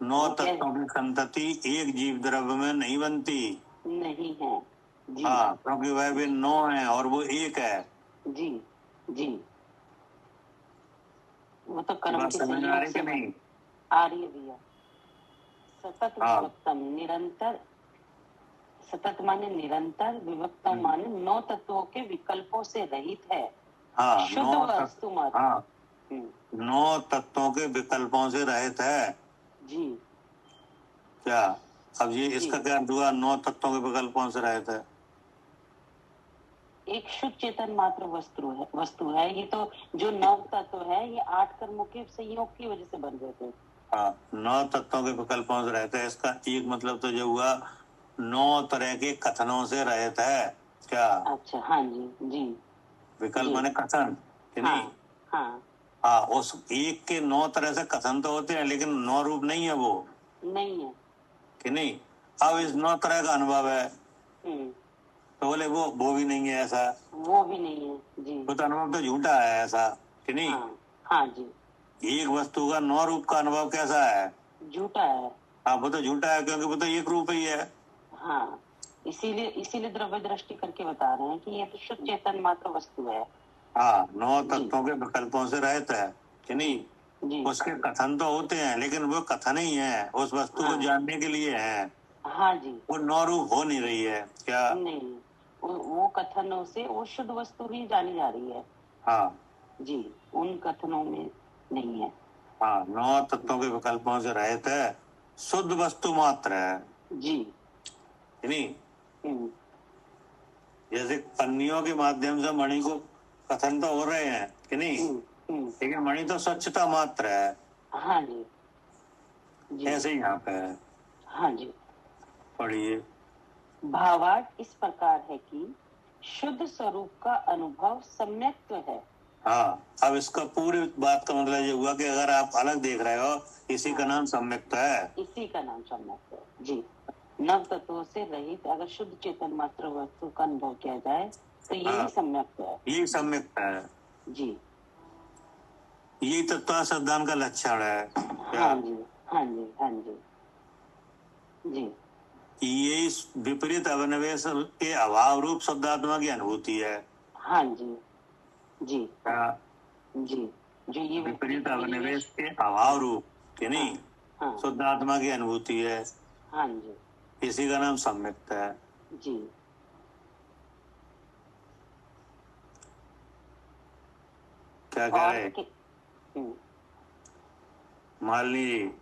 9 तत्वों की संतति एक जीव द्रव्य में नहीं बनती। नहीं है जी। हाँ, क्योंकि वह भी 9 है और वो एक है। जी जी, वो तो कर्म बात के समझ में आ संयोग रही से कि नहीं? आ रही है भैया। सतत हाँ। विविक्तम, निरंतर। सतत माने निरंतर, विविक्तम माने 9 तत्वों के विकल्पों से रहित है। हाँ, शुद्ध वस्तु मात्र। हाँ, 9 तत्वों के विकल्पों से रहित है। जी, क्या? अब ये इसका क्या हुआ? 9 तत्वों के विकल्पों से रहित है। एक शुद्ध चेतन मात्र वस्तु है। ये तो जो 9 तत्व है, ये 8 कर्मों के संयोग की वजह से बन गए थे। हाँ, 9 तत्वों के विकल्पों से रहता है, इसका एक मतलब तो जो हुआ 9 तरह के कथनों से रहित है। क्या? अच्छा, हाँ जी जी, विकल्प माने कथन कि नहीं? हाँ हाँ, उस एक के 9 तरह से कथन तो होते हैं, लेकिन 9 रूप नहीं है वो, नहीं है कि नहीं? अब इस 9 तरह का अनुभव है, तो बोले वो भी नहीं है ऐसा, वो भी नहीं है जी। वो तो अनुभव तो झूठा है ऐसा, कि नहीं? हाँ जी, एक वस्तु का 9 रूप का अनुभव कैसा है? झूठा है। हाँ, वो तो झूठा है, क्योंकि वो तो एक रूप ही है। हाँ, इसीलिए द्रव्य दृष्टि करके बता रहे हैं कि ये तो शुद्ध चेतन मात्र वस्तु है। हाँ, 9 तत्वों के विकल्पों से रहित है कि नहीं? जी, उसके कथन तो होते हैं, लेकिन वो कथन ही है, उस वस्तु को जानने के लिए है। हाँ जी, वो 9 रूप हो नहीं रही है। क्या? नहीं, वो कथनों से वो शुद्ध वस्तु ही जानी जा रही है। हाँ जी, उन कथनों में नहीं है। हाँ, 9 तत्वों के विकल्पों से रहित है, शुद्ध वस्तु मात्र है जी, कि नहीं? जैसे पन्नियों के माध्यम से मणि को कथन तो हो रहे हैं कि नहीं, लेकिन मणि तो स्वच्छता मात्र है। हाँ जी, जी, ऐसे ही यहाँ पे है। हाँ जी, पढ़िए। भावार्थ इस प्रकार है कि शुद्ध स्वरूप का अनुभव सम्यक्त्व है। हाँ, अब इसका पूरी बात का मतलब ये हुआ कि अगर आप अलग देख रहे हो, इसी का नाम सम्यक्त्व है। इसी का नाम सम्यक्त्व है जी। 9 तत्वों से रहित अगर शुद्ध चेतन मात्र वस्तु का अनुभव किया जाए, तो यही सम्यक्त्व है। यही सम्यक्त्व है जी, यही तत्व सिद्धांत का लक्षण है। हाँ जी हाँ जी हाँ जी जी, ये विपरीत अभिनिवेश के अभाव रूप शुद्धात्मा की अनुभूति है। हाँ जी जी जी, जो ये विपरीत अभिनिवेश के अभाव रूप कि नहीं, शुद्धात्मा की अनुभूति है। हाँ जी, इसी का नाम सम्यक्त है। जी। क्या कह रहे मालिनी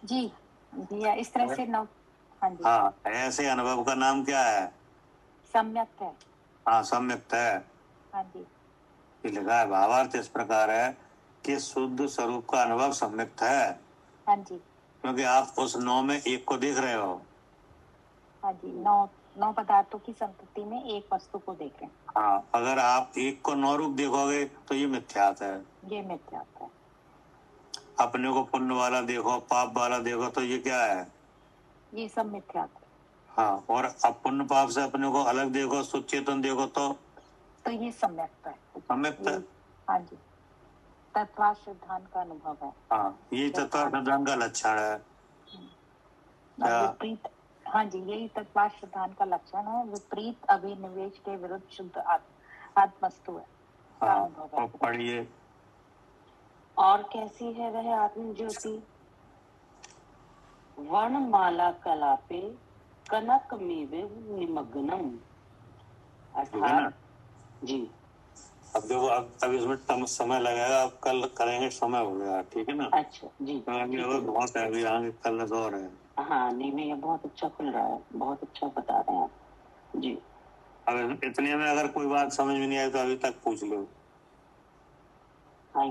जी जी, इस तरह से नव। हाँ जी। हाँ, ऐसे अनुभव का नाम क्या है? सम्यक्त है। हाँ, सम्यक्त है। हाँ जी। ये लिखा है, भावार्थ इस प्रकार है कि शुद्ध स्वरूप का अनुभव सम्यक्त है। हाँ जी। क्योंकि आप उस 9 में एक को देख रहे हो। हाँ जी, 9 पदार्थों की संपत्ति में एक वस्तु को देख रहे हैं। हाँ, अगर आप एक को 9 रूप देखोगे तो ये मिथ्यात है। ये मिथ्यात है। अपने को पुण्य वाला देखो, पाप वाला देखो, तो ये क्या है? ये सब मिथ्यात है। हाँ, और अब पुण्य पाप से अपने को अलग देखो, सुचेतन देखो, तो ये सम्यक्त है। सम्यक्त है। हाँ जी, तत्व सिद्धांत का अनुभव है। हाँ, ये तत्व सिद्धांत का लक्षण है। विपरीत, हाँ जी, यही तत्व सिद्धांत का लक्षण है। विपरीत अभिनिवेश के विरुद्ध शुद्ध आत्मस्तु है। हाँ, तो पढ़िए। और कैसी है वह आत्म ज्योति? वर्णमाला कलापे कनक में निमग्नम। अर्थात जी, अब देखो, अब इसमें समय लगेगा, अब कल करेंगे, समय हो गया, ठीक है ना? अच्छा जी। तो बहुत है, अभी आगे कल और है। हाँ, नहीं, ये बहुत अच्छा खुल रहा है, बहुत अच्छा बता रहे हैं आप जी। अब इतने में अगर कोई बात समझ में नहीं आई तो अभी तक पूछ लो। हाँ,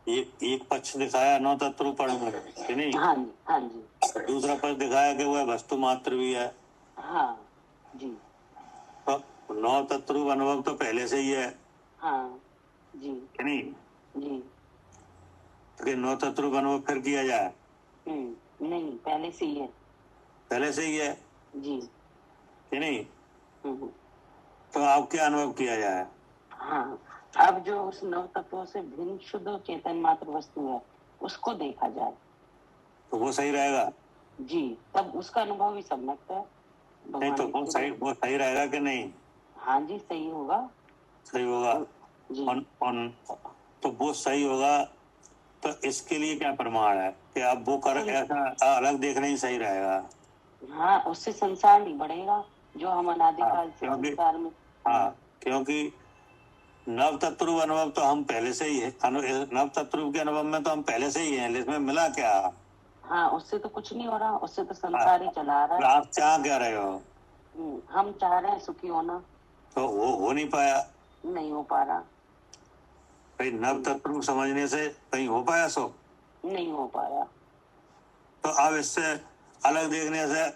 ये एक पक्ष दिखाया 9 तत्व पढ़ेंगे कि नहीं? हाँ जी, हाँ जी। दूसरा पक्ष दिखाया कि वह वस्तु मात्र भी है। हाँ जी। तो 9 तत्व अनुभव तो पहले से ही है। हाँ जी, कि नहीं? जी। तो 9 तत्व अनुभव फिर किया जाए? नहीं, पहले से ही है। पहले से ही है जी, कि नहीं? तो अब क्या अनुभव किया जाए? हाँ, अब जो उस 9 तत्वों से भिन्न शुद्ध चेतन मात्र वस्तु है, उसको देखा जाए तो वो सही रहेगा जी। तब उसका अनुभव भी सम्यक्त है। नहीं तो वो सही रहेगा कि नहीं? हाँ जी, सही होगा। सही होगा जी। तो वो सही होगा। तो इसके लिए क्या प्रमाण है कि अब वो कर ऐसा अलग देखना ही सही रहेगा? हाँ, उससे संसार नहीं बढ़ेगा जो हम अनादिकाल से संसार में। हाँ, क्योंकि नव तत्व अनुभव तो हम पहले से ही है। नव तत्व के अनुभव में तो हम पहले से ही हैं, इसमें मिला क्या? हाँ, उससे तो कुछ नहीं हो रहा, उससे तो संसार ही चला रहा है। आप चाह क्या रहे हो? हम चाह रहे हैं सुखी होना, तो वो हो नहीं पाया, नहीं हो पा रहा। भाई नव तत्व समझने से कहीं हो पाया? सो नहीं हो पा रहा। तो अब इससे अलग देखने से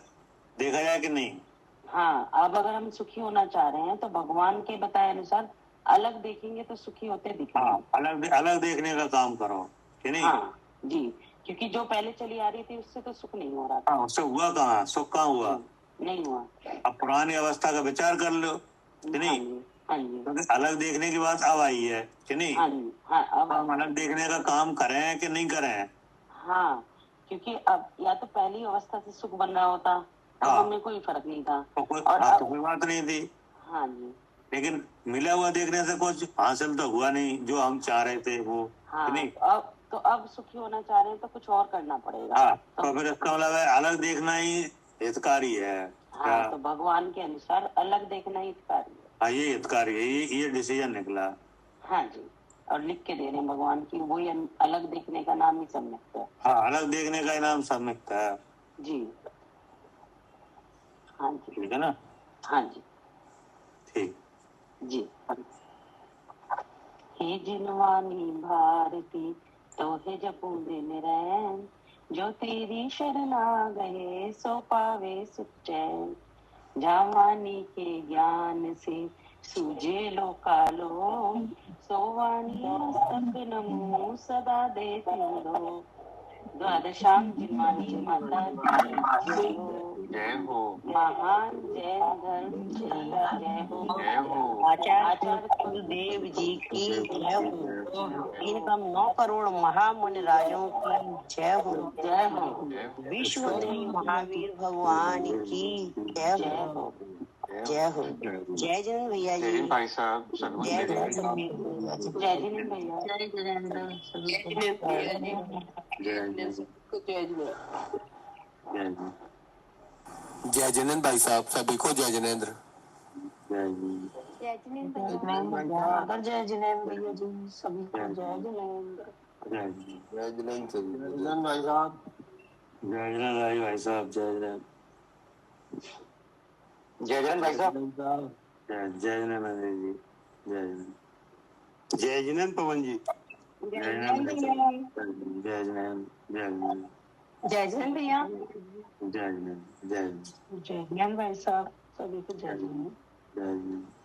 देखा जाए कि नहीं? हाँ, अब अगर हम सुखी होना चाह रहे हैं तो भगवान के बताए अनुसार अलग देखेंगे तो सुखी होते दिखेंगे। हाँ, अलग देखने का काम करो कि नहीं? हाँ जी, क्योंकि जो पहले चली आ रही थी उससे तो सुख नहीं हो रहा था। उससे हुआ कहाँ? सुख कहाँ हुआ? नहीं हुआ। अब पुरानी अवस्था का विचार कर लो कि नहीं? हाँ जी। क्योंकि अलग देखने की बात अब आई है कि नहीं? हाँ जी। हाँ, अब हम अलग देखने का काम करें कि नहीं करें? हाँ, क्योंकि अब या तो पहली अवस्था से सुख बन रहा होता, अब हमें कोई फर्क नहीं था तो कोई बात नहीं थी। हाँ जी। लेकिन मिला हुआ देखने से कुछ हासिल तो हुआ नहीं जो हम चाह रहे थे वो। हाँ, नहीं? तो अब सुखी होना चाह रहे हैं तो कुछ और करना पड़ेगा। हाँ, तो फिर इसका मतलब है अलग देखना ही हितकारी है। हाँ, तो भगवान के अनुसार अलग देखना ही हितकारी है। हाँ, ये हितकारी है, ये डिसीजन निकला। हाँ जी, और लिख के दे रहे हैं भगवान की, वही अलग देखने का नाम ही सम्यक्त है। हाँ, अलग देखने का नाम सम्यक्त है जी। हाँ जी, ठीक है ना? हाँ जी, ठीक जी। हे जिनवानी भारती तो है जपू दिन रैन, जो तेरी शरण आ गए सो पावे सुख चैन। जावानी के ज्ञान से सूझे लोकालो, सोवानी मस्तक नमो सदा देती रहो। द्वादशाम जिनवानी माता की जय हो। महान जैन धर्म चेला जय हो। जय हो। आचार्य कुलदेव जी की जय हो। इनकम 9 करोड़ महामुनि राजों की जय हो। जय हो। विश्वदेव महावीर भगवान की जय हो। जय हो। जय जन भैया जी। जय भाई साहब। सगुन जय जय जन जय जिन भैया। जय जिनेंद्र, जय जय जिनेंद्र भाई साहब, सभी को जय जिनेंद्र। जय जिनेंद्र जय जिनेंद्र भैया जी, सभी को जय जिनेंद्र। जय जिनेंद्र सभी को। भाई साहब, जय जिनेंद्र भाई साहब, जय जिनेंद्र। जय जिनेंद्र भाई साहब, जय जिनेंद्र जी, जय जिनेंद्र। जय जिनेंद्र पवन जी, जय जिनेंद्र, जय जिनेंद्र, जय जिनेंद्र। जय जिनेंद्र भैया, जय जिनेंद्र, जय जिनेंद्र। जय जिनेंद्र भाई साहब, सभी को जय जिनेंद्र। जय जिनेंद्र।